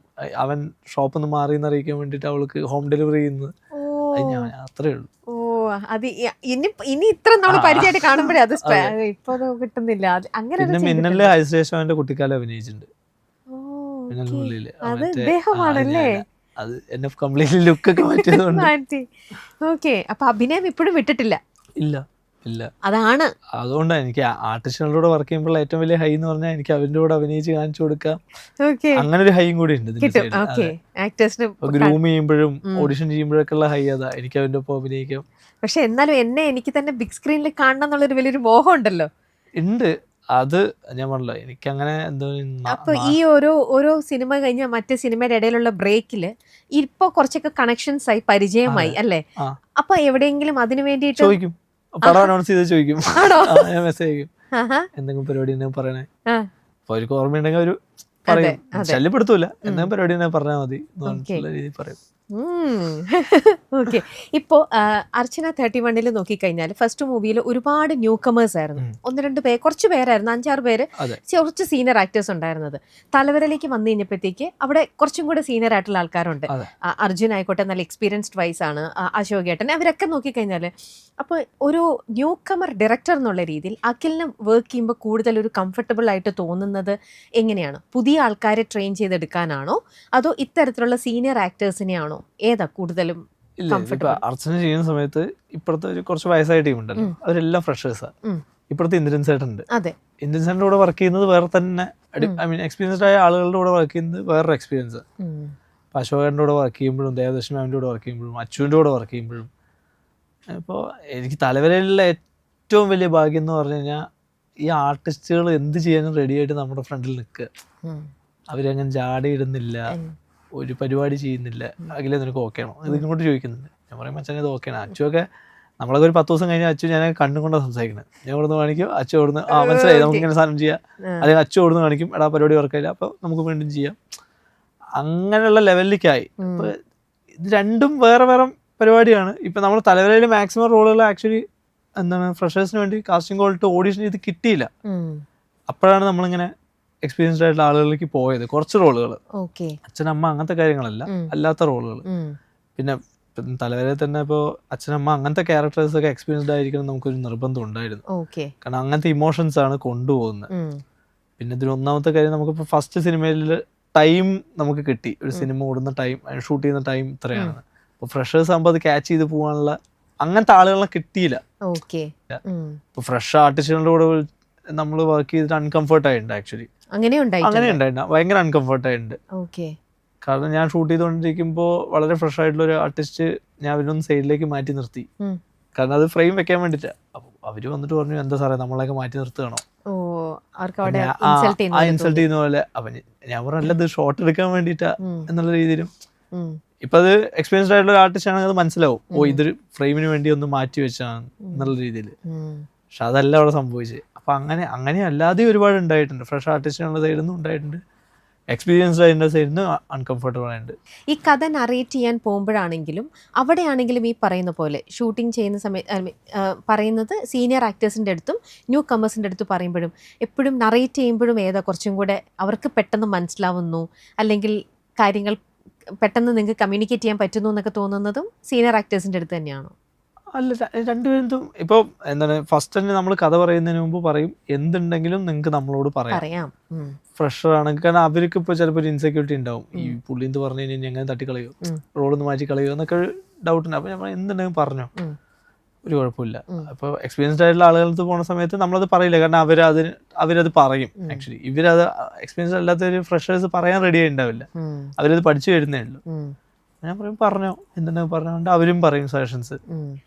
അവൻ ഷോപ്പ് ഒന്ന് മാറി എന്നറിയിക്കാൻ വേണ്ടിട്ട് അവൾക്ക് ഹോം ഡെലിവറി ചെയ്യുന്നത്. അത്രേ ഉള്ളൂ. ഇനി ഇത്ര നമ്മൾ പരിചയമായിട്ട് കാണുമ്പോഴേ അത് ഇപ്പൊ കിട്ടുന്നില്ല. അങ്ങനെ മിന്നലിലെ ഹരിശ്രേഷ്ഠവന്റെ കുട്ടിക്കാലം അഭിനയിച്ചിട്ടുണ്ട്. അത് എന്നെ കംപ്ലീറ്റ്ലി ലുക്കൊക്കെ മാറ്റിയതുകൊണ്ട്. അപ്പൊ അഭിനയം ഇപ്പോഴും വിട്ടിട്ടില്ല? ഇല്ല ഇല്ല. അതാണ് അതുകൊണ്ടാണ് എനിക്ക് ആർട്ടിസ്റ്റുകളുടെ വർക്ക് ചെയ്യുമ്പോൾ ഏറ്റവും വലിയ ഹൈ എന്ന് പറഞ്ഞാൽ എനിക്ക് അവരുടെ കൂടെ അഭിനയിച്ച് കാണിച്ചു കൊടുക്കാം. അങ്ങനെ ഒരു ഹൈയും കൂടി ഉണ്ട്. ഗ്രൂം ചെയ്യുമ്പോഴും ഓഡിഷൻ ചെയ്യുമ്പോഴൊക്കെ ഉള്ള ഹൈ അതാ. എനിക്ക് അവന്റെ ഒപ്പം അഭിനയിക്കാം. പക്ഷെ എന്നാലും എനിക്ക് തന്നെ ബിഗ് സ്ക്രീനിൽ കാണണം എന്നുള്ളൊരു വലിയൊരു മോഹം ഉണ്ടല്ലോ. ഉണ്ട്. അത് ഞാൻ പറഞ്ഞല്ലോ, എനിക്കങ്ങനെ എന്തോ അപ്പൊ ഈ ഓരോ സിനിമ കഴിഞ്ഞ മറ്റേ സിനിമയുടെ ഇടയിലുള്ള ബ്രേക്കില് ഇപ്പൊ കുറച്ചൊക്കെ കണക്ഷൻസ് ആയി പരിചയമായി അല്ലേ? ആ. അപ്പൊ എവിടെയെങ്കിലും അതിനു വേണ്ടിയിട്ട് ചോദിക്കും, പടം അനൗൺസ് ചെയ്ത് ചോദിക്കും. ആണോ? ഞാൻ മെസ്സേജ് അയക്കും, ആഹാ. എന്തെങ്കിലും പരിപാടി ഉണ്ടെങ്കിൽ പറയണേ. ആ. അപ്പൊ അവർക്ക് ഓർമ്മയുണ്ടെങ്കിൽ അവര് പറയും, അതെ. ശല്യപ്പെടുത്തൂല, എന്തെങ്കിലും പരിപാടി ഉണ്ടെങ്കിൽ പറഞ്ഞാൽ മതി എന്ന് പറഞ്ഞിട്ടുള്ള രീതിയിൽ പറയും. ഓക്കെ. ഇപ്പോ അർച്ചന 31 നോക്കിക്കഴിഞ്ഞാൽ ഫസ്റ്റ് മൂവിയിൽ ഒരുപാട് ന്യൂ കമേഴ്സ് ആയിരുന്നു. 1-2 പേര്, കുറച്ച് പേരായിരുന്നു, 5-6 പേര്, അതെ. കുറച്ച് സീനിയർ ആക്ടേഴ്സ് ഉണ്ടായിരുന്നത്. തലവരയിലേക്ക് വന്നു കഴിഞ്ഞപ്പോഴത്തേക്ക് അവിടെ കുറച്ചും കൂടെ സീനിയർ ആയിട്ടുള്ള ആൾക്കാരുണ്ട്. അതെ. അർജുൻ ആയിക്കോട്ടെ നല്ല എക്സ്പീരിയൻസ്ഡ് വൈസ് ആണ്, അശോകേട്ടൻ, അവരൊക്കെ നോക്കിക്കഴിഞ്ഞാൽ അപ്പോൾ ഒരു ന്യൂ കമർ ഡയറക്ടർ എന്നുള്ള രീതിയിൽ അഖിലിന് വർക്ക് ചെയ്യുമ്പോൾ കൂടുതൽ ഒരു കംഫർട്ടബിൾ ആയിട്ട് തോന്നുന്നത് എങ്ങനെയാണ്? പുതിയ ആൾക്കാരെ ട്രെയിൻ ചെയ്തെടുക്കാനാണോ അതോ ഇത്തരത്തിലുള്ള സീനിയർ ആക്ടേഴ്സിനെയാണോ? ഏതാ കൂടുതലും ഇല്ല, ഇപ്പൊ അർച്ചന ചെയ്യുന്ന സമയത്ത് ഇപ്പുറത്തെ ഒരു കുറച്ച് വയസ്സായ ടീം ഉണ്ടല്ലോ, അവരെല്ലാം ഫ്രഷേഴ്സാണ്. ഇപ്പുറത്തെ ഇന്ദ്രൻ സേട്ടുണ്ട്. അതെ. ഇന്ദ്രൻ സേട്ടൻ്റെ കൂടെ വർക്ക് ചെയ്യുന്നത് വേറെ തന്നെ, ഐ മീൻ എക്സ്പീരിയൻസ്ഡ് ആയ ആളുകളുടെ കൂടെ വർക്ക് ചെയ്യുന്നത് വേറൊരു എക്സ്പീരിയൻസ്. ഇപ്പൊ അശോകന്റെ കൂടെ വർക്ക് ചെയ്യുമ്പോഴും ദേവദർശൻ മാമിന്റെ കൂടെ വർക്ക് ചെയ്യുമ്പോഴും അച്ചുവിന്റെ കൂടെ വർക്ക് ചെയ്യുമ്പോഴും, ഇപ്പോൾ എനിക്ക് തലവരയിലുള്ള ഏറ്റവും വലിയ ഭാഗ്യം എന്ന് പറഞ്ഞു കഴിഞ്ഞാൽ ഈ ആർട്ടിസ്റ്റുകൾ എന്ത് ചെയ്യാനും റെഡി ആയിട്ട് നമ്മുടെ ഫ്രണ്ടിൽ നിൽക്കുക. അവരങ്ങനെ ജാടി ഇടുന്നില്ല, ഒരു പരിപാടി ചെയ്യുന്നില്ല. അഖിലേ നിനക്ക് ഓക്കെ ആണോ? ഇത് ഇങ്ങോട്ട് ചോദിക്കുന്നുണ്ട്. ഞാൻ പറയും അച്ഛനെ ഇത് ഓക്കെ ആണ്. അച്ചുവൊക്കെ നമ്മളൊക്കെ ഒരു 10 ദിവസം കഴിഞ്ഞാൽ അച്ചു ഞാൻ കണ്ടുകൊണ്ടാണ് സംസാരിക്കുന്നത്. ഞാൻ ഇവിടുന്ന് കാണിക്കും, അച്ചു ഇവിടുന്ന് മനസ്സിലായി നമുക്ക് ഇങ്ങനെ സാധനം ചെയ്യാം, അല്ലെങ്കിൽ അച്ചു ഇവിടുന്ന് കാണിക്കും, എടാ പരിപാടി വർക്കായില്ല, അപ്പോൾ നമുക്ക് വീണ്ടും ചെയ്യാം. അങ്ങനെയുള്ള ലെവലിലേക്കായി. അപ്പോൾ ഇത് രണ്ടും വേറെ വേറെ പരിപാടിയാണ്. ഇപ്പം നമ്മൾ തലവരയിൽ മാക്സിമം റോളുകൾ ആക്ച്വലി എന്താണ് ഫ്രഷേഴ്സിന് വേണ്ടി കാസ്റ്റിംഗ് കോളിട്ട് ഓഡീഷൻ ചെയ്ത് കിട്ടിയില്ല. അപ്പോഴാണ് നമ്മളിങ്ങനെ എക്സ്പീരിയൻസ്ഡ് ആയിട്ടുള്ള ആളുകളിലേക്ക് പോയത്. കുറച്ച് റോളുകൾ, അച്ഛനമ്മ അങ്ങനത്തെ കാര്യങ്ങളല്ല, അല്ലാത്ത റോളുകൾ. പിന്നെ തലവരയിൽ തന്നെ ഇപ്പോൾ അച്ഛനമ്മ അങ്ങനത്തെ ക്യാരക്ടേഴ്സ് ഒക്കെ എക്സ്പീരിയൻസ്ഡ് ആയിരിക്കണം നമുക്കൊരു നിർബന്ധം ഉണ്ടായിരുന്നു. കാരണം അങ്ങനത്തെ ഇമോഷൻസ് ആണ് കൊണ്ടുപോകുന്നത്. പിന്നെ ഇതിൽ ഒന്നാമത്തെ കാര്യം, നമുക്കിപ്പോൾ ഫസ്റ്റ് സിനിമയിൽ ടൈം നമുക്ക് കിട്ടി. ഒരു സിനിമ ഓടുന്ന ടൈം, ഷൂട്ട് ചെയ്യുന്ന ടൈം ഇത്രയാണ്. അപ്പോൾ ഫ്രഷേഴ്സ് ആകുമ്പോൾ അത് ക്യാച്ച് ചെയ്ത് പോകാനുള്ള അങ്ങനത്തെ ആളുകളെ കിട്ടിയില്ല. ഇപ്പോൾ ഫ്രഷ് ആർട്ടിസ്റ്റുകളുടെ കൂടെ നമ്മൾ വർക്ക് ചെയ്തിട്ട് അൺകംഫർട്ട് ആയിട്ടുണ്ട്. ആക്ച്വലി അങ്ങനെ ഉണ്ടായിട്ടുണ്ട്, ഭയങ്കര അൺകംഫർട്ട് ആയിട്ടുണ്ട്. കാരണം ഞാൻ ഷൂട്ട് ചെയ്തുകൊണ്ടിരിക്കുമ്പോൾ വളരെ ഫ്രഷ് ആയിട്ടുള്ള ഒരു ആർട്ടിസ്റ്റ് ഞാൻ അവരൊന്ന് സൈഡിലേക്ക് മാറ്റി നിർത്തി. കാരണം അത് ഫ്രെയിം വെക്കാൻ വേണ്ടിട്ടാ. അപ്പൊ അവര് വന്നിട്ട് പറഞ്ഞു, എന്താ സാറേ നമ്മളൊക്കെ മാറ്റി നിർത്തുകയാണോ? ഇൻസൾട്ട് ചെയ്യുന്ന പോലെ. അപ്പൊ ഞാൻ പറഞ്ഞല്ല, ഇത് ഷോട്ട് എടുക്കാൻ വേണ്ടിട്ടാ എന്നുള്ള രീതിയിലും. ഇപ്പൊ അത് എക്സ്പീരിയൻസ്ഡ് ആയിട്ടുള്ള ഒരു ആർട്ടിസ്റ്റ് ആണെങ്കിൽ അത് മനസ്സിലാവും, ഓ ഇതൊരു ഫ്രെയിമിന് വേണ്ടി ഒന്ന് മാറ്റി വെച്ചാണ് എന്നുള്ള രീതിയിൽ. പക്ഷെ അതല്ല അവിടെ സംഭവിച്ചത്. അപ്പൊ അങ്ങനെ അല്ലാതെ ഒരുപാട് ഉണ്ടായിട്ടുണ്ട്. ഫ്രഷ് ആർട്ടിസ്റ്റുകളുടെ സൈഡിൽ നിന്നും ഉണ്ടായിട്ടുണ്ട്, എക്സ്പീരിയൻസ്ഡ് ആയിട്ടുള്ള സൈഡിൽ നിന്ന് അൺകംഫർട്ടബിൾ ആയിട്ടുണ്ട്. ഈ കഥ നറേറ്റ് ചെയ്യാൻ പോകുമ്പോഴാണെങ്കിലും അവിടെയാണെങ്കിലും ഈ പറയുന്ന പോലെ ഷൂട്ടിംഗ് ചെയ്യുന്ന സമയത്ത് പറയുന്നത് സീനിയർ ആക്ടേഴ്സിൻ്റെ അടുത്തും ന്യൂ കമേഴ്സിൻ്റെ അടുത്ത് പറയുമ്പോഴും എപ്പോഴും നറേറ്റ് ചെയ്യുമ്പോഴും ഏതാ കുറച്ചും കൂടെ അവർക്ക് പെട്ടെന്ന് മനസ്സിലാവുന്നു, അല്ലെങ്കിൽ കാര്യങ്ങൾ പെട്ടെന്ന് നിങ്ങൾക്ക് കമ്മ്യൂണിക്കേറ്റ് ചെയ്യാൻ പറ്റുന്നു എന്നൊക്കെ തോന്നുന്നതും സീനിയർ ആക്ടേഴ്സിൻ്റെ അടുത്ത് തന്നെയാണോ? അല്ല, രണ്ടുപേരും ഇപ്പോൾ എന്താണ്, ഫസ്റ്റ് തന്നെ നമ്മൾ കഥ പറയുന്നതിന് മുമ്പ് പറയും, എന്തുണ്ടെങ്കിലും നിങ്ങൾക്ക് നമ്മളോട് പറയാം. ഫ്രഷർ ആണെങ്കിൽ, കാരണം അവർക്ക് ഇപ്പോൾ ചിലപ്പോൾ ഒരു ഇൻസെക്യൂരിറ്റി ഉണ്ടാവും. ഈ പുള്ളി എന്ത് പറഞ്ഞു കഴിഞ്ഞാൽ എങ്ങനെ തട്ടിക്കളയോ, റോളൊന്ന് മാറ്റി കളയോ എന്നൊക്കെ ഡൗട്ട് ഉണ്ട്. അപ്പോൾ ഞാൻ എന്തുണ്ടെങ്കിലും പറഞ്ഞോ, ഒരു കുഴപ്പമില്ല. അപ്പോൾ എക്സ്പീരിയൻസ്ഡ് ആയിട്ടുള്ള ആളുകൾക്ക് പോകുന്ന സമയത്ത് നമ്മളത് പറയില്ല, കാരണം അവരത് പറയും. ആക്ച്വലി ഇവരത് എക്സ്പീരിയൻസ് അല്ലാത്തൊരു ഫ്രഷേഴ്സ് പറയാൻ റെഡി ആയി ഉണ്ടാവില്ല, അവരത് പഠിച്ചു വരുന്നേ ഉള്ളൂ. ഞാൻ പറയും പറഞ്ഞോ, എന്തുണ്ടെങ്കിൽ പറഞ്ഞുകൊണ്ട് അവരും പറയും സജഷൻസ്.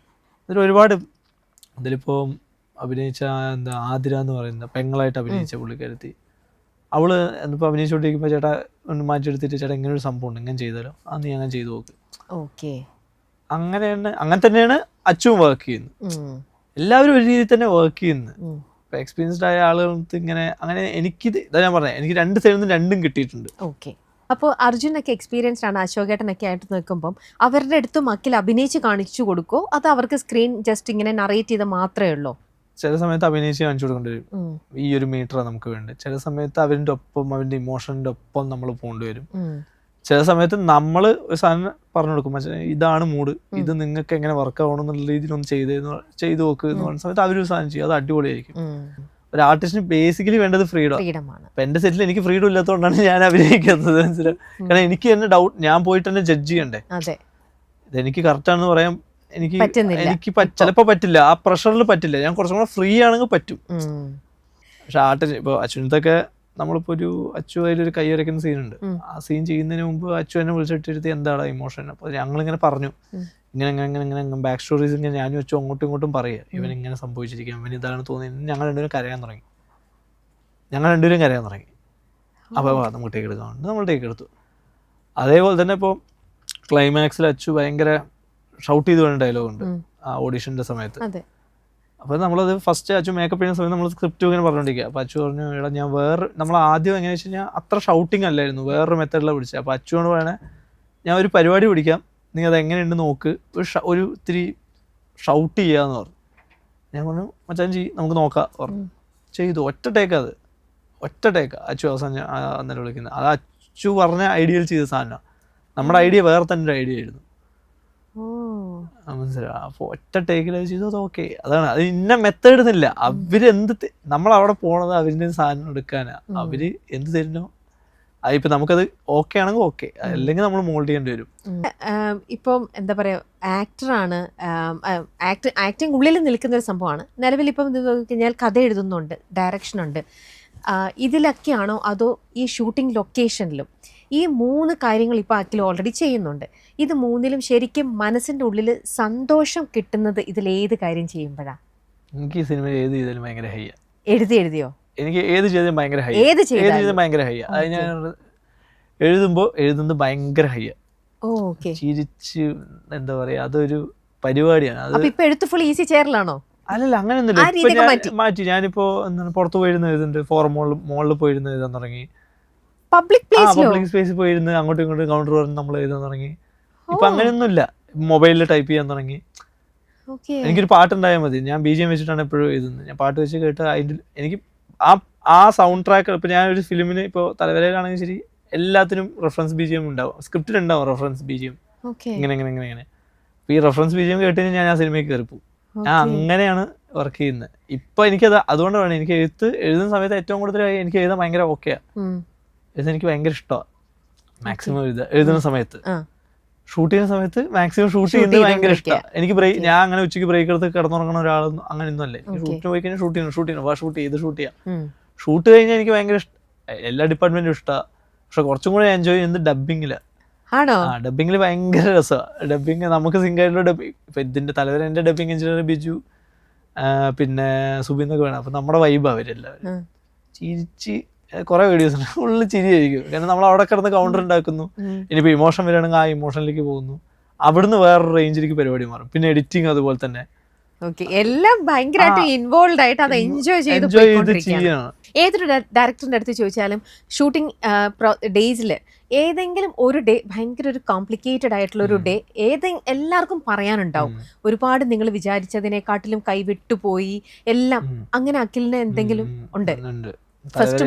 ഇതിൽ ഒരുപാട്, ഇതിലിപ്പോൾ അഭിനയിച്ച എന്താ ആതിര എന്ന് പറയുന്ന പെങ്ങളായിട്ട് അഭിനയിച്ച പുള്ളിക്കാരത്തി, അവള് എന്നിപ്പോൾ അഭിനയിച്ചുകൊണ്ടിരിക്കുമ്പോൾ ചേട്ടാ ഒന്ന് മാറ്റിയെടുത്തിട്ട് ചേട്ടാ ഇങ്ങനെ ഒരു സംഭവം ഉണ്ട്, ഇങ്ങനെ ചെയ്താലോ, അത് നീ അങ്ങനെ ചെയ്തു നോക്ക്. അങ്ങനെ തന്നെയാണ് അച്ചുവും വർക്ക് ചെയ്യുന്നത്. എല്ലാവരും ഒരു രീതിയിൽ തന്നെ വർക്ക് ചെയ്യുന്നത്. ഇപ്പൊ എക്സ്പീരിയൻസ്ഡ് ആയ ആളുകൾക്ക് ഇങ്ങനെ അങ്ങനെ ഇതാ ഞാൻ പറഞ്ഞത്, എനിക്ക് രണ്ട് സൈഡിൽ നിന്ന് രണ്ടും കിട്ടിയിട്ടുണ്ട്. അപ്പോൾ അർജുനൊക്കെ എക്സ്പീരിയൻസ്ഡ് ആണ്, അശോകേട്ടനൊക്കെ ആയിട്ട് നിൽക്കുമ്പം അവരുടെ അടുത്ത് മക്കിൽ അഭിനയിച്ച് കാണിച്ചു കൊടുക്കുമോ അത് അവർക്ക് സ്ക്രീൻ ജസ്റ്റ് ഇങ്ങനെ നറേറ്റ് ചെയ്ത് മാത്രമേ ഉള്ളൂ? ചില സമയത്ത് അഭിനയിച്ച് കാണിച്ചു കൊടുക്കേണ്ടി വരും. ഈ ഒരു മീറ്ററാണ് നമുക്ക് വേണ്ടി. ചില സമയത്ത് അവരുടെ ഒപ്പം അവരുടെ ഇമോഷൻ്റെ ഒപ്പം നമ്മൾ പോകേണ്ടി വരും. ചില സമയത്ത് നമ്മൾ ഒരു സാധനം പറഞ്ഞു കൊടുക്കും, ഇതാണ് മൂഡ്, ഇത് നിങ്ങൾക്ക് എങ്ങനെ വർക്ക് ആവണം എന്നുള്ള രീതിയിൽ ഒന്ന് ചെയ്തു നോക്ക് എന്ന് പറഞ്ഞ സമയത്ത് അവരൊരു സാധനം ചെയ്യും, അത് അടിപൊളിയായിരിക്കും. ഒരു ആർട്ടിസ്റ്റിന് ബേസിക്കലി വേണ്ടത് ഫ്രീഡമാണ്. അപ്പൊ എന്റെ സെറ്റിൽ എനിക്ക് ഫ്രീഡം ഇല്ലാത്തതുകൊണ്ടാണ് ഞാൻ അഭിനയിക്കുന്നത്. കാരണം എനിക്ക് തന്നെ ഡൗട്ട്, ഞാൻ പോയിട്ട് തന്നെ ജഡ്ജ് ചെയ്യണ്ടേ, ഇതെനിക്ക് കറക്റ്റ് ആണെന്ന് പറയാൻ എനിക്ക് ചിലപ്പോൾ പറ്റില്ല, ആ പ്രഷറിൽ പറ്റില്ല. ഞാൻ കുറച്ചും കൂടെ ഫ്രീ ആണെങ്കിൽ പറ്റും. പക്ഷെ ആർട്ടിസ്റ്റ് ഇപ്പോൾ അച്ഛനത്തൊക്കെ നമ്മളിപ്പോൾ ഒരു അച്ചു അതിലൊരു കൈ വരയ്ക്കുന്ന സീനുണ്ട്. ആ സീൻ ചെയ്യുന്നതിന് മുമ്പ് അച്ചു എന്നെ വിളിച്ചിട്ടിരുത്തി എന്താണ് ഇമോഷൻ. അപ്പോൾ ഞങ്ങളിങ്ങനെ പറഞ്ഞു, ഇങ്ങനെ ബാക്ക് സ്റ്റോറീസ് ഇങ്ങനെ ഞാനും വെച്ചു അങ്ങോട്ടും ഇങ്ങോട്ടും പറയുക, ഇവൻ ഇങ്ങനെ സംഭവിച്ചിരിക്കും, ഇവൻ ഇതാണ് തോന്നിയത്. ഞങ്ങൾ രണ്ടുപേരും കരയാൻ തുടങ്ങി. ഞങ്ങൾ രണ്ടുപേരും കരയാൻ തുടങ്ങി. അപ്പോൾ നമുക്ക് ടേക്ക് എടുക്കാറുണ്ട്, നമ്മൾ ടേക്ക് എടുത്തു. അതേപോലെ തന്നെ ഇപ്പോൾ ക്ലൈമാക്സിൽ അച്ചു ഭയങ്കര ഷൗട്ട് ചെയ്ത് വേണ്ട ഡയലോഗുണ്ട് ആ ഓഡിഷൻ്റെ സമയത്ത്. അപ്പോൾ നമ്മളത് ഫസ്റ്റ് അച്ചു മേക്കപ്പ് ചെയ്യുന്ന സമയത്ത് നമ്മൾ സ്ക്രിപ്റ്റ് ഇങ്ങനെ പറഞ്ഞുകൊണ്ടിരിക്കുക. അപ്പോൾ അച്ചു പറഞ്ഞു, എടാ ഞാൻ നമ്മൾ ആദ്യം എങ്ങനെയാണെന്ന് വെച്ച് കഴിഞ്ഞാൽ അത്ര ഷൗട്ടിങ് അല്ലായിരുന്നു, വേറൊരു മെത്തേഡിലാണ് പിടിച്ചത്. അപ്പോൾ അച്ചുകൊണ്ട് പറയണേ, ഞാൻ ഒരു പരിപാടി പിടിക്കാം, നീ അത് എങ്ങനെയുണ്ട് നോക്ക്, ഒരു ഇത്തിരി ഷൗട്ട് ചെയ്യാന്ന് പറഞ്ഞു. ഞാൻ പറഞ്ഞു മച്ചാൻ നമുക്ക് നോക്കാം പറഞ്ഞു. ചെയ്തു. ഒറ്റ ടേക്ക് അച്ചു അവസാനം അന്നേരം വിളിക്കുന്നത്. അത് അച്ചു പറഞ്ഞ ഐഡിയയിൽ ചെയ്ത സാധനമാണ്. നമ്മുടെ ഐഡിയ വേറെ തന്നെ ഒരു ഐഡിയ ആയിരുന്നു, മനസ്സിലായി. അപ്പോൾ ഒറ്റ ടേക്കിൽ അത് ചെയ്തു. അത് ഓക്കെ. അതാണ്, അത് ഇന്ന മെത്തേഡ് എന്നില്ല. അവരെന്ത് നമ്മളവിടെ പോണത് അവരിൻ്റെ സാധനം എടുക്കാനാണ്. അവര് എന്ത് തരുന്നോ അതിപ്പോൾ നമുക്കത് ഓക്കെ ആണെങ്കിൽ ഓക്കെ, അല്ലെങ്കിൽ നമ്മൾ മോൾഡ് ചെയ്യേണ്ടി വരും. ഇപ്പം എന്താ പറയുക, ആക്ടറാണ്, ആക്ടിങ് ഉള്ളിൽ നിൽക്കുന്ന ഒരു സംഭവമാണ്. നിലവിൽ ഇപ്പം കഴിഞ്ഞാൽ കഥ എഴുതുന്നുണ്ട്, ഡയറക്ഷനുണ്ട്, ഇതിലൊക്കെയാണോ അതോ ഈ ഷൂട്ടിംഗ് ലൊക്കേഷനിലും? ഈ 3 കാര്യങ്ങൾ ഇപ്പോൾ അഖിൽ ഓൾറെഡി ചെയ്യുന്നുണ്ട്. ഇത് 3ലും ശരിക്കും മനസ്സിൻ്റെ ഉള്ളിൽ സന്തോഷം കിട്ടുന്നത് ഇതിലേത് കാര്യം ചെയ്യുമ്പോഴാണ്? എനിക്ക് ഈ സിനിമയിൽ ഏത് ചെയ്താലും ഭയങ്കര ഹൈയ. എഴുതിയോ? എനിക്ക് ഏത് ചെയ്താലും ഭയങ്കര ഹൈ. ഭയങ്കര ഹൈയ. അത് ഞാൻ എഴുതുന്നത് ഭയങ്കര ഹൈയ. ചിരിച്ച് എന്താ പറയാ, അതൊരു പരിപാടിയാണ്. അത് ഇപ്പൊ എഴുത്ത് ഫുൾ ഈസി ചെയറിലാണോ? അല്ലല്ല, അങ്ങനെയൊന്നുമില്ല. മാറ്റി. ഞാനിപ്പോ എന്താണ് പുറത്ത് പോയിരുന്ന എഴുതുന്നുണ്ട്, ഫോറം മോളിൽ പോയിരുന്ന് എഴുതാൻ തുടങ്ങി, പബ്ലിക് സ്പേസിൽ പോയിരുന്ന് അങ്ങോട്ടും ഇങ്ങോട്ടും കൗണ്ടർ പറഞ്ഞ് നമ്മൾ എഴുതാൻ തുടങ്ങി. ഇപ്പൊ അങ്ങനെയൊന്നുമില്ല, മൊബൈലിൽ ടൈപ്പ് ചെയ്യാൻ തുടങ്ങി. എനിക്കൊരു പാട്ടുണ്ടായാൽ മതി, ഞാൻ BGM വെച്ചിട്ടാണ് എപ്പോഴും എഴുതുന്നത്. ഞാൻ പാട്ട് വെച്ച് കേട്ട് അതിൻ്റെ എനിക്ക് ആ സൗണ്ട് ട്രാക്ക്. ഇപ്പൊ ഞാനൊരു ഫിലിമിന് ഇപ്പോൾ തലവരയിലാണെങ്കിൽ ശരി, എല്ലാത്തിനും റെഫറൻസ് BGM ഉണ്ടാവും, സ്ക്രിപ്റ്റിലുണ്ടാവും റെഫറൻസ് BGM. ഇങ്ങനെ അപ്പൊ ഈ റെഫറൻസ് BGM കേട്ട് ഞാൻ ആ സിനിമയ്ക്ക് കയറിപ്പോവും. ഞാൻ അങ്ങനെയാണ് വർക്ക് ചെയ്യുന്നത്. ഇപ്പൊ എനിക്കത് അതുകൊണ്ടാണ് എനിക്ക് എഴുതുന്ന സമയത്ത് ഏറ്റവും കൂടുതൽ എനിക്ക് എഴുതാൻ ഭയങ്കര ഓക്കെയാണ്. എഴുതാൻ എനിക്ക് ഭയങ്കര ഇഷ്ടമാണ്. മാക്സിമം എഴുതുന്ന സമയത്ത്, ഷൂട്ട് ചെയ്യുന്ന സമയത്ത് മാക്സിമം ഷൂട്ട് ചെയ്യുന്നത് ഭയങ്കര ഇഷ്ടമാണ് എനിക്ക്. ഞാൻ അങ്ങനെ ഉച്ചയ്ക്ക് ബ്രേക്ക് എടുത്ത് കിടന്നുറങ്ങുന്ന ഒരാളൊന്നും അങ്ങനെയൊന്നും അല്ലേ. ഷൂട്ടിന് പോയി കഴിഞ്ഞാൽ ഷൂട്ട് ചെയ്യാം. ഷൂട്ട് കഴിഞ്ഞാൽ എനിക്ക് ഭയങ്കര ഇഷ്ടം. എല്ലാ ഡിപ്പാർട്ട്മെന്റും ഇഷ്ടമാണ്. പക്ഷെ കുറച്ചും കൂടെ എൻജോയ് ചെയ്യുന്നത് ഡബിങ്ങിലാണ്. ഡബിങ്ങിൽ ഭയങ്കര രസമാണ്. ഡബിങ് നമുക്ക് സിംഗായിട്ടുള്ള ഡബിങ്. ഇപ്പൊ ഇതിന്റെ തലവര എന്റെ ഡബിങ് എഞ്ചിനീയർ ബിജു, പിന്നെ സുബിന്നൊക്കെ വേണം. അപ്പൊ നമ്മുടെ വൈബ് അവരെല്ലാവരും ചിരിച്ച് കുറെ വീഡിയോസ് ഉണ്ട്, ഫുള്ള് ചിരിയായിരിക്കും. കാരണം നമ്മൾ അവിടെ കിടന്ന് കൗണ്ടർ ഉണ്ടാക്കുന്നു. ഇനിയിപ്പോൾ ഇമോഷൻ വരികയാണെങ്കിൽ ആ ഇമോഷനിലേക്ക് പോകുന്നു. അവിടുന്ന് വേറൊരു റേഞ്ചിലേക്ക് പരിപാടി മാറും. പിന്നെ എഡിറ്റിങ് അതുപോലെ തന്നെ. എല്ലാം ഭയങ്കരമായിട്ട് ഇൻവോൾവ് ആയിട്ട് അത് എൻജോയ് ചെയ്ത് ചെയ്യണം. ഏതൊരു ഡയറക്ടറിന്റെ അടുത്ത് ചോദിച്ചാലും ഷൂട്ടിംഗ് ഡേയ്സിൽ ഏതെങ്കിലും ഒരു ഡേ ഭയങ്കര ഒരു കോംപ്ലിക്കേറ്റഡ് ആയിട്ടുള്ള ഒരു ഡേ എല്ലാവർക്കും പറയാനുണ്ടാവും. ഒരുപാട് നിങ്ങൾ വിചാരിച്ചതിനെക്കാട്ടിലും കൈവിട്ടുപോയി എല്ലാം. അങ്ങനെ അഖിലിന് എന്തെങ്കിലും ഉണ്ട്? ഫസ്റ്റ്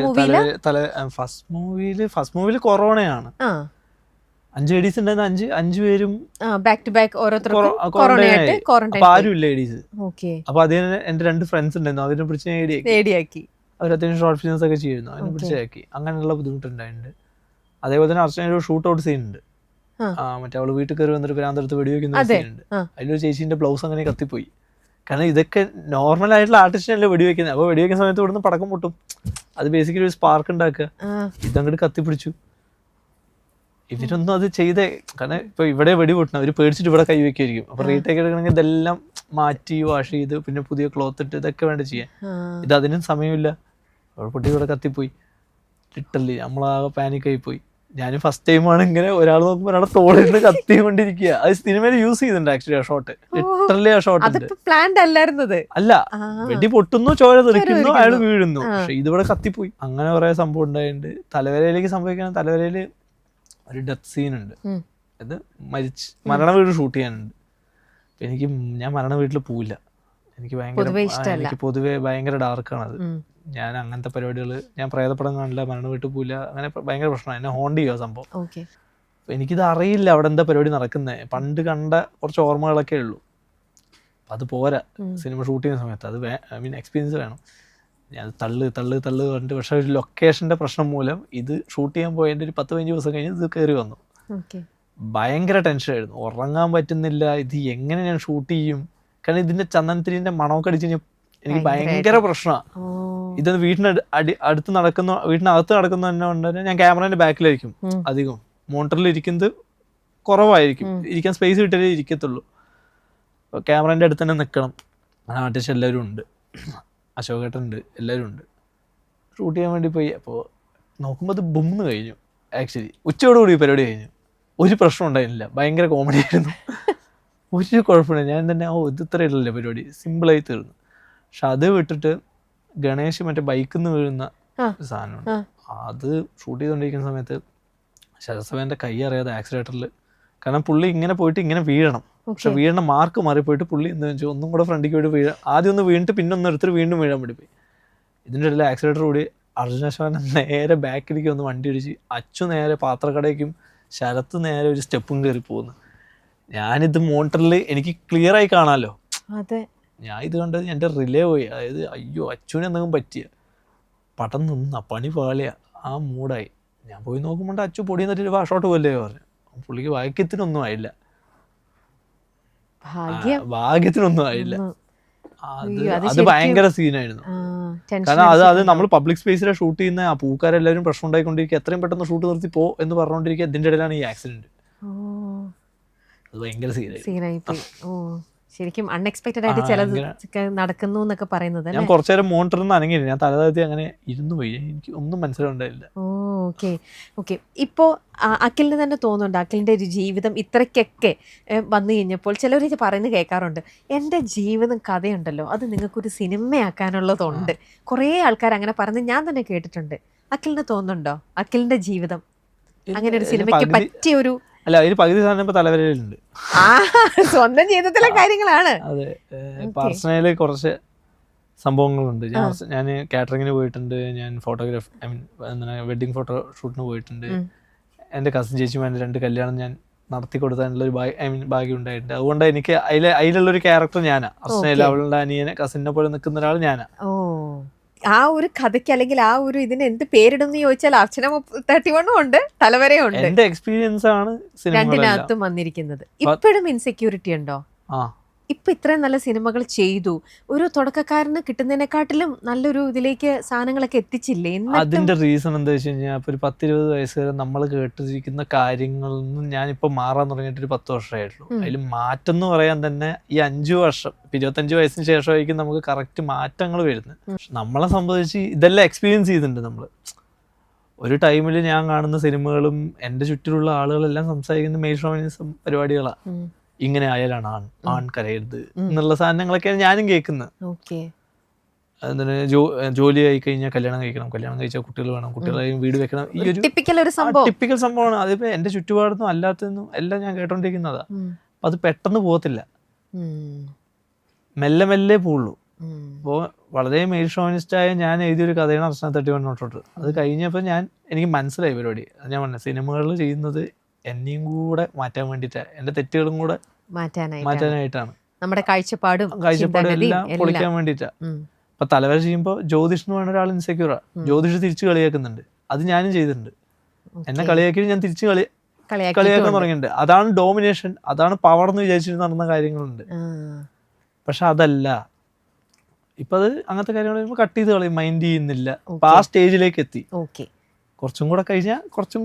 മൂവിയില് കൊറോണയാണ്. 5 ലേഡീസ് ഉണ്ടായിരുന്ന 5 പേരും ബാക്ക് ടു ബാക്ക് ആരും ലേഡീസ്. അപ്പൊ അതിന് എന്റെ 2 ഫ്രണ്ട്സ് ഉണ്ടായിരുന്നു, അവരെ പിടിച്ച് നേടിയാക്കി. അവർ അത്യാവശ്യം ഷോർട്ട് ഫിലിംസ് ഒക്കെ ചെയ്യുന്നു, അതിനെ പിടിച്ചാക്കി. അങ്ങനെയുള്ള ബുദ്ധിമുട്ടുണ്ടായിട്ടുണ്ട്. അതേപോലെ തന്നെ അർച്ചന ഒരു ഷൂട്ട് ഔട്ട് സീൻ ഉണ്ട്. മറ്റേ അവള് വീട്ടിൽ കയറി വന്നിട്ട് ഭ്രാന്തെടുത്ത് വെടിവെക്കുന്ന സീൻ ഉണ്ട്. അതിലൊരു ചേച്ചീന്റെ ബ്ലൗസ് അങ്ങനെ കത്തിപ്പോയി. കാരണം ഇതൊക്കെ നോർമൽ ആയിട്ടുള്ള ആർട്ടിസ്റ്റിനല്ലേ വെടിവെക്കുന്നത്. അപ്പോൾ വെടിവെക്കുന്ന സമയത്ത് ഇവിടുന്ന് പടക്കം പൊട്ടും. അത് ബേസിക്കലി ഒരു സ്പാർക്ക് ഉണ്ടാക്കുക. ഇതങ്ങോട്ട് കത്തിപ്പിടിച്ചു. ഇവരൊന്നും അത് ചെയ്തേ. കാരണം ഇപ്പൊ ഇവിടെ വെടി പൊട്ടണം, അവർ പേടിച്ചിട്ട് ഇവിടെ കൈവയ്ക്കായിരിക്കും. അപ്പൊ റീടേക്ക് എടുക്കണമെങ്കിൽ ഇതെല്ലാം മാറ്റി വാഷ് ചെയ്ത് പിന്നെ പുതിയ ക്ലോത്ത് ഇട്ട് ഇതൊക്കെ വേണ്ട ചെയ്യാൻ. ഇത് അതിനും സമയമില്ല. പൊട്ടി ഇവിടെ കത്തിപ്പോയി. ലിറ്ററലി നമ്മളാകെ പാനിക്കായി പോയി. ഞാൻ ഫസ്റ്റ് ടൈമാണ് ഇങ്ങനെ ഒരാൾ നോക്കുമ്പോൾ ഒരാളെ തോളിട്ട് കത്തിക്കൊണ്ടിരിക്കുക. അത് സിനിമയിൽ യൂസ് ചെയ്തിട്ടുണ്ട് ആക്ച്വലി ആ ഷോട്ട്. ലിറ്ററലി ആ ഷോട്ട് അല്ല, വെടി പൊട്ടുന്നു, ചോര തെറിക്കുന്നു, അയാൾ വീഴുന്നു. പക്ഷെ ഇതിവിടെ കത്തിപ്പോയി. അങ്ങനെ കുറെ സംഭവം ഉണ്ടായിട്ടുണ്ട്. തലവരയിലേക്ക് സംഭവിക്കാൻ തലവരയില് ഒരു ഡെത്ത് സീൻ ഉണ്ട്. അത് മരണ വീട് ഷൂട്ട് ചെയ്യാനുണ്ട്. ഞാൻ മരണ വീട്ടിൽ പോവില്ല. എനിക്ക് പൊതുവെ ഭയങ്കര ഡാർക്കാണ് അത്. ഞാൻ അങ്ങനത്തെ പരിപാടികൾ, ഞാൻ പ്രേതപ്പടം കാണില്ല, മരണ വീട്ടിൽ പോവില്ല. അങ്ങനെ ഭയങ്കര പ്രശ്നമാണ്. എന്നെ ഹോണ്ട് ചെയ്യുക സംഭവം. എനിക്കിത് അറിയില്ല അവിടെ എന്താ പരിപാടി നടക്കുന്നത്. പണ്ട് കണ്ട കുറച്ച് ഓർമ്മകളൊക്കെ ഉള്ളൂ. അത് പോരാ സിനിമ ഷൂട്ട് ചെയ്യുന്ന സമയത്ത്. അത് എക്സ്പീരിയൻസ് വേണം. ഞാൻ തള്ളു പറഞ്ഞിട്ട്, പക്ഷെ ഒരു ലൊക്കേഷന്റെ പ്രശ്നം മൂലം ഇത് ഷൂട്ട് ചെയ്യാൻ പോയതിൻ്റെ ഒരു 10-15 ദിവസം കഴിഞ്ഞ് ഇത് കയറി വന്നു. ഭയങ്കര ടെൻഷനായിരുന്നു, ഉറങ്ങാൻ പറ്റുന്നില്ല. ഇത് എങ്ങനെ ഞാൻ ഷൂട്ട് ചെയ്യും? കാരണം ഇതിന്റെ ചന്ദനത്തിരിന്റെ മണമൊക്കെ അടിച്ച് കഴിഞ്ഞാൽ എനിക്ക് ഭയങ്കര പ്രശ്നമാണ്. ഇത് വീട്ടിനകത്ത് നടക്കുന്ന തന്നെ കൊണ്ട് തന്നെ ഞാൻ ക്യാമറേന്റെ ബാക്കിലായിരിക്കും അധികം. മോണിറ്ററിൽ ഇരിക്കുന്നത് കുറവായിരിക്കും, ഇരിക്കാൻ സ്പേസ് കിട്ടിയാലേ ഇരിക്കത്തുള്ളൂ. ക്യാമറേന്റെ അടുത്ത് തന്നെ നിൽക്കണം. ആർട്ടിസ്റ്റ് എല്ലാവരും ഉണ്ട്, അശോകേട്ടൻ ഉണ്ട്, എല്ലാവരും ഉണ്ട്. ഷൂട്ട് ചെയ്യാൻ വേണ്ടി പോയി. അപ്പോൾ നോക്കുമ്പോൾ അത് ബുമ്മെന്ന് കഴിഞ്ഞു. ആക്ച്വലി ഉച്ചയോടുകൂടി പരിപാടി കഴിഞ്ഞു. ഒരു പ്രശ്നം ഉണ്ടായിരുന്നില്ല, ഭയങ്കര കോമഡി ആയിരുന്നു. ഒരു കുഴപ്പമില്ല, ഞാൻ തന്നെ ഇത് ഇത്രയല്ലേ പരിപാടി, സിമ്പിളായി തീർന്നു. പക്ഷെ അത് വിട്ടിട്ട് ഗണേഷ് മറ്റേ ബൈക്കിൽ നിന്ന് വീഴുന്ന ഒരു സാധനമുണ്ട്. അത് ഷൂട്ട് ചെയ്തുകൊണ്ടിരിക്കുന്ന സമയത്ത് ശരസവേൻ്റെ കൈ അറിയാതെ ആക്സിലേറ്ററിൽ, കാരണം പുള്ളി ഇങ്ങനെ പോയിട്ട് ഇങ്ങനെ വീഴണം, പക്ഷെ വീഴണ മാർക്ക് മാറിപ്പോയിട്ട് പുള്ളി എന്താ വെച്ചാൽ ഒന്നും കൂടെ ഫ്രണ്ടിലേക്ക് പോയിട്ട് വീഴാം, ആദ്യം ഒന്ന് വീണിട്ട് പിന്നെ ഒന്ന് എടുത്തിട്ട് വീണ്ടും വീഴാൻ വേണ്ടി പോയി. ഇതിൻ്റെ ഇടയിൽ ആക്സിലേറ്റർ കൂടി അർജുന അശോകൻ നേരെ ബാക്കിലേക്ക് ഒന്ന് വണ്ടി ഇടിച്ച്, അച്ചു നേരെ പാത്രക്കടയ്ക്കും ശരത്ത് നേരെ ഒരു സ്റ്റെപ്പും കയറി പോകുന്നു. ഞാനിത് മോണിറ്ററിൽ എനിക്ക് ക്ലിയർ ആയി കാണാമല്ലോ. ഞാൻ ഇത് കണ്ടത് എൻ്റെ റിലേ പോയി. അതായത് അയ്യോ അച്ചുവിന് എന്തെങ്കിലും പറ്റിയ പടം നിന്ന പണി പാളിയ ആ മൂടായി. ഞാൻ പോയി നോക്കുമ്പോൾ അച്ചു പൊടി എന്നിട്ട് വാഷോട്ട് പോലെ പറഞ്ഞു. പുള്ളിക്ക് ഭാഗ്യത്തിനൊന്നും ആയില്ല, ഭാഗ്യത്തിനൊന്നും ആയില്ല. അത് ഭയങ്കര സീനായിരുന്നു. കാരണം അത് നമ്മൾ പബ്ലിക് സ്പേസിലെ ഷൂട്ട് ചെയ്യുന്ന ആ പൂക്കാരെല്ലാവരും പ്രശ്നം ഉണ്ടായിക്കൊണ്ടിരിക്കുക, എത്രയും പെട്ടെന്ന് ഷൂട്ട് നിർത്തി പോ എന്ന് പറഞ്ഞുകൊണ്ടിരിക്കുക. ഇതിന്റെ ഇടയിലാണ് ഈ ആക്സിഡന്റ്. അത് ഭയങ്കര സീനായി. ശരിക്കും അൺഎക്സ്പെക്ടഡ് ആയിട്ട് ചിലത് നടക്കുന്നു എന്നൊക്കെ പറയുന്നത്. ഞാൻ കുറച്ചു നേരം മോണിറ്ററിൽ നിന്ന് അനങ്ങിയില്ല, ഞാൻ തലതാഴ്ത്തി അങ്ങനെ ഇരുന്നു പോയി, എനിക്ക് ഒന്നും മനസ്സിലുണ്ടായില്ല. ഓക്കെ. ഇപ്പോൾ അഖിലിന് തന്നെ തോന്നുന്നുണ്ട്, അഖിലിൻ്റെ ഒരു ജീവിതം ഇത്രയ്ക്കൊക്കെ വന്നു കഴിഞ്ഞപ്പോൾ ചിലർ പറയുന്നത് കേൾക്കാറുണ്ട്, എൻ്റെ ജീവിതം കഥയുണ്ടല്ലോ അത് നിങ്ങൾക്കൊരു സിനിമയാക്കാനുള്ളതുണ്ട്. കുറേ ആൾക്കാർ അങ്ങനെ പറഞ്ഞ് ഞാൻ തന്നെ കേട്ടിട്ടുണ്ട്. അഖിലിന് തോന്നുന്നുണ്ടോ അഖിലിൻ്റെ ജീവിതം അങ്ങനെ ഒരു സിനിമയ്ക്ക് പറ്റിയൊരു? അല്ല, അതിൽ പകുതി സാധനം ഇപ്പൊ തലവരയിലുണ്ട്. സ്വന്തം ജീവിതത്തിലെ കാര്യങ്ങളാണ്. അതെ, പേഴ്സണലി കുറച്ച് സംഭവങ്ങളുണ്ട്. ഞാൻ കാറ്ററിങ്ങിന് പോയിട്ടുണ്ട്, ഞാൻ ഫോട്ടോഗ്രാഫി വെഡിങ് ഫോട്ടോ ഷൂട്ടിന് പോയിട്ടുണ്ട്. എൻ്റെ കസിൻ ചേച്ചിമാരുടെ 2 കല്യാണം ഞാൻ നടത്തി കൊടുക്കാനുള്ള ഒരു ഭാഗ്യം ഉണ്ടായിട്ടുണ്ട്. അതുകൊണ്ട് എനിക്ക് അതിലുള്ളൊരു ക്യാരക്ടർ ഞാനാ. അർച്ചനയിൽ അവളുടെ അനിയനെ കസിനെ പോലെ നിൽക്കുന്ന ഒരാൾ ഞാനാ. ആ ഒരു കഥയ്ക്ക് അല്ലെങ്കിൽ ആ ഒരു ഇതിന് എന്ത് പേരിടുന്നു ചോദിച്ചാൽ അർച്ചന 31 ഉണ്ട്, തലവരയും ഉണ്ട്. എന്റെ എക്സ്പീരിയൻസ് ആണ് രണ്ടിനകത്തും വന്നിരിക്കുന്നത്. ഇപ്പോഴും ഇൻസെക്യൂരിറ്റി ഉണ്ടോ? ഇപ്പൊ ഇത്രയും നല്ല സിനിമകൾ ചെയ്തു, ഒരു തുടക്കക്കാരന് കിട്ടുന്നതിനെക്കാട്ടിലും നല്ലൊരു ഇതിലേക്ക് സാധനങ്ങളൊക്കെ എത്തിച്ചില്ലേ? അതിന്റെ റീസൺ എന്താ വെച്ച് കഴിഞ്ഞാൽ, ഇപ്പൊ ഒരു 10-20 വയസ്സ് വരെ നമ്മൾ കേട്ടിരിക്കുന്ന കാര്യങ്ങളിൽ നിന്ന് ഞാനിപ്പോ മാറാൻ തുടങ്ങിയിട്ട് ഒരു 10 വർഷമായിട്ടുള്ളൂ. അതിൽ മാറ്റം എന്ന് പറയാൻ തന്നെ ഈ 5 വർഷം, 25 വയസ്സിന് ശേഷമായിരിക്കും നമുക്ക് കറക്റ്റ് മാറ്റങ്ങൾ വരുന്നത്. നമ്മളെ സംബന്ധിച്ച് ഇതെല്ലാം എക്സ്പീരിയൻസ് ചെയ്തിട്ടുണ്ട് നമ്മൾ. ഒരു ടൈമിൽ ഞാൻ കാണുന്ന സിനിമകളും എൻ്റെ ചുറ്റിലുള്ള ആളുകളെല്ലാം സംസാരിക്കുന്ന മെയിൽ ഷോവിനിസം പരിപാടികളാണ്. ഇങ്ങനെ ആയാലാണ് ആൺ കരയരുത് എന്നുള്ള സാധനങ്ങളൊക്കെയാണ് ഞാനും കേൾക്കുന്നത്. എന്താണ് ജോലി ആയി കഴിഞ്ഞാൽ കല്യാണം കഴിക്കണം, കല്യാണം കഴിച്ചാൽ കുട്ടികൾ വേണം, കുട്ടികളായും വീട് വെക്കണം. ഈ ഒരു ടിപ്പിക്കൽ സംഭവമാണ്. അതിപ്പോ എന്റെ ചുറ്റുപാടൊന്നും അല്ലാത്തതൊന്നും എല്ലാം ഞാൻ കേട്ടോണ്ടിരിക്കുന്നതാ. അപ്പൊ അത് പെട്ടെന്ന് പോകത്തില്ല, മെല്ലെ മെല്ലെ പോവുള്ളൂ. അപ്പോൾ വളരെ മെയിൽ ഷോവിനിസ്റ്റായ ഞാൻ എഴുതിയൊരു കഥയാണ് അർച്ചന 31 നോട്ടോട്ട്. അത് കഴിഞ്ഞപ്പോൾ എനിക്ക് മനസ്സിലായി പരിപാടി. അത് ഞാൻ പറഞ്ഞ സിനിമകളിൽ ചെയ്യുന്നത് എന്നെയും കൂടെ മാറ്റാൻ വേണ്ടിയിട്ടാണ്, എൻ്റെ തെറ്റുകളും കൂടെ മാറ്റാനായിട്ടാണ്, നമ്മുടെ കാഴ്ചപ്പാടും എല്ലാം പൊളിക്കാൻ വേണ്ടിയിട്ടാണ്. അപ്പൊ തലവര ചെയ്യുമ്പോൾ ജ്യോതിഷ് വേണ്ട ഒരാൾ ഇൻസെക്യൂറാ, ജ്യോതിഷ് തിരിച്ചു കളിയാക്കുന്നുണ്ട്. അത് ഞാനും ചെയ്തിട്ടുണ്ട്. എന്നെ കളിയാക്കി ഞാൻ തിരിച്ചു കളിയാക്കാൻ തുടങ്ങിയിട്ടുണ്ട്. അതാണ് ഡോമിനേഷൻ, അതാണ് പവർ എന്ന് വിചാരിച്ചിട്ട് നടന്ന കാര്യങ്ങളുണ്ട്. പക്ഷെ അതല്ല, ഇപ്പൊ അത് അങ്ങനത്തെ കാര്യങ്ങൾ കട്ട് ചെയ്ത് കളയും, മൈൻഡ് ചെയ്യുന്നില്ല. അപ്പൊ ആ സ്റ്റേജിലേക്ക് എത്തി. കുറച്ചും കൂടെ കഴിഞ്ഞാൽ കുറച്ചും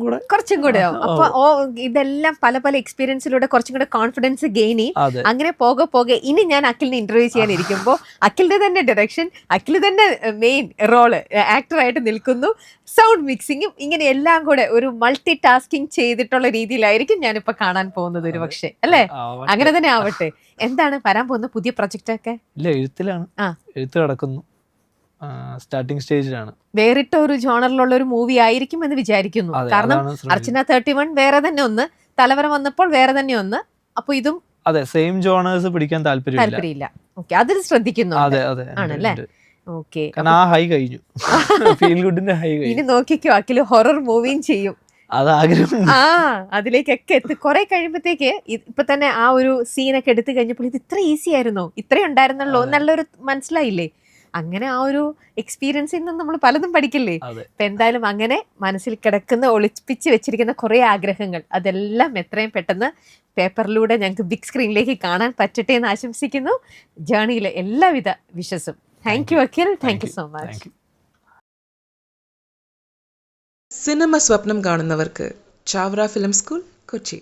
കൂടെ അപ്പൊ ഇതെല്ലാം പല പല എക്സ്പീരിയൻസിലൂടെ കുറച്ചും കൂടെ കോൺഫിഡൻസ് ഗെയിൻ ചെയ്യും. അങ്ങനെ പോകെ ഇനി ഞാൻ അഖിലിനെ ഇന്റർവ്യൂ ചെയ്യാനിരിക്കുമ്പോ അഖിലിന്റെ തന്നെ ഡയറക്ഷൻ, അഖിൽ തന്നെ മെയിൻ റോള് ആക്ടറായിട്ട് നിൽക്കുന്നു, സൗണ്ട് മിക്സിങ്ങും ഇങ്ങനെ എല്ലാം കൂടെ ഒരു മൾട്ടി ടാസ്കിങ് ചെയ്തിട്ടുള്ള രീതിയിലായിരിക്കും ഞാനിപ്പോ കാണാൻ പോകുന്നത് ഒരു പക്ഷേ, അല്ലേ? അങ്ങനെ തന്നെ ആവട്ടെ. എന്താണ് വരാൻ പോകുന്ന പുതിയ പ്രൊജക്റ്റ് ഒക്കെ? ഇല്ല, എഴുത്ത് നടക്കുന്നു, സ്റ്റാർട്ടിംഗ് സ്റ്റേജിലാണ്. വേറിട്ട ഒരു ജോണറിലുള്ള ഒരു മൂവി ആയിരിക്കും എന്ന് വിചാരിക്കുന്നു. കാരണം അർച്ചന 31 വേറെ തന്നെ ഒന്ന്, തലവര വന്നപ്പോൾ വേറെ തന്നെ ഒന്ന്. അപ്പൊ ഇതും അതെ, സെയിം ജോണേഴ്സ് പിടിക്കാൻ താല്പര്യമില്ല. ഓക്കെ, അതിൽ ശ്രദ്ധിക്കുന്നു ആണല്ലേ? ഓക്കെ, ആ ഹൈ കഴിഞ്ഞു, ഫീൽ ഗുഡിന്റെ ഹൈ കഴിഞ്ഞു. ഇനി നോക്കിക്കോ, അഖില് ഹൊറർ മൂവിയും ചെയ്യും. അതിലേക്കൊക്കെ എത്തി കുറെ കഴിയുമ്പോഴത്തേക്ക് ഇപ്പൊ തന്നെ ആ ഒരു സീനൊക്കെ എടുത്തു കഴിഞ്ഞപ്പോൾ ഇത് ഇത്ര ഈസി ആയിരുന്നോ, ഇത്രയും ഉണ്ടായിരുന്നല്ലോ എന്നുള്ളൊരു മനസ്സിലായില്ലേ? അങ്ങനെ ആ ഒരു എക്സ്പീരിയൻസിൽ നിന്ന് നമ്മൾ പലതും പഠിക്കില്ലേ? അപ്പൊ എന്തായാലും അങ്ങനെ മനസ്സിൽ കിടക്കുന്ന ഒളിപ്പിച്ച് വെച്ചിരിക്കുന്ന കുറെ ആഗ്രഹങ്ങൾ അതെല്ലാം എത്രയും പെട്ടെന്ന് പേപ്പറിലൂടെ ഞങ്ങൾക്ക് ബിഗ് സ്ക്രീനിലേക്ക് കാണാൻ പറ്റട്ടെ എന്ന് ആശംസിക്കുന്നു. ജേണിയിലെ എല്ലാവിധ വിഷസും. Thank you Akhil, thank you so much. Cinema സ്വപ്നം കാണുന്നവർക്ക് ചാവറ ഫിലിം സ്കൂൾ, കൊച്ചി.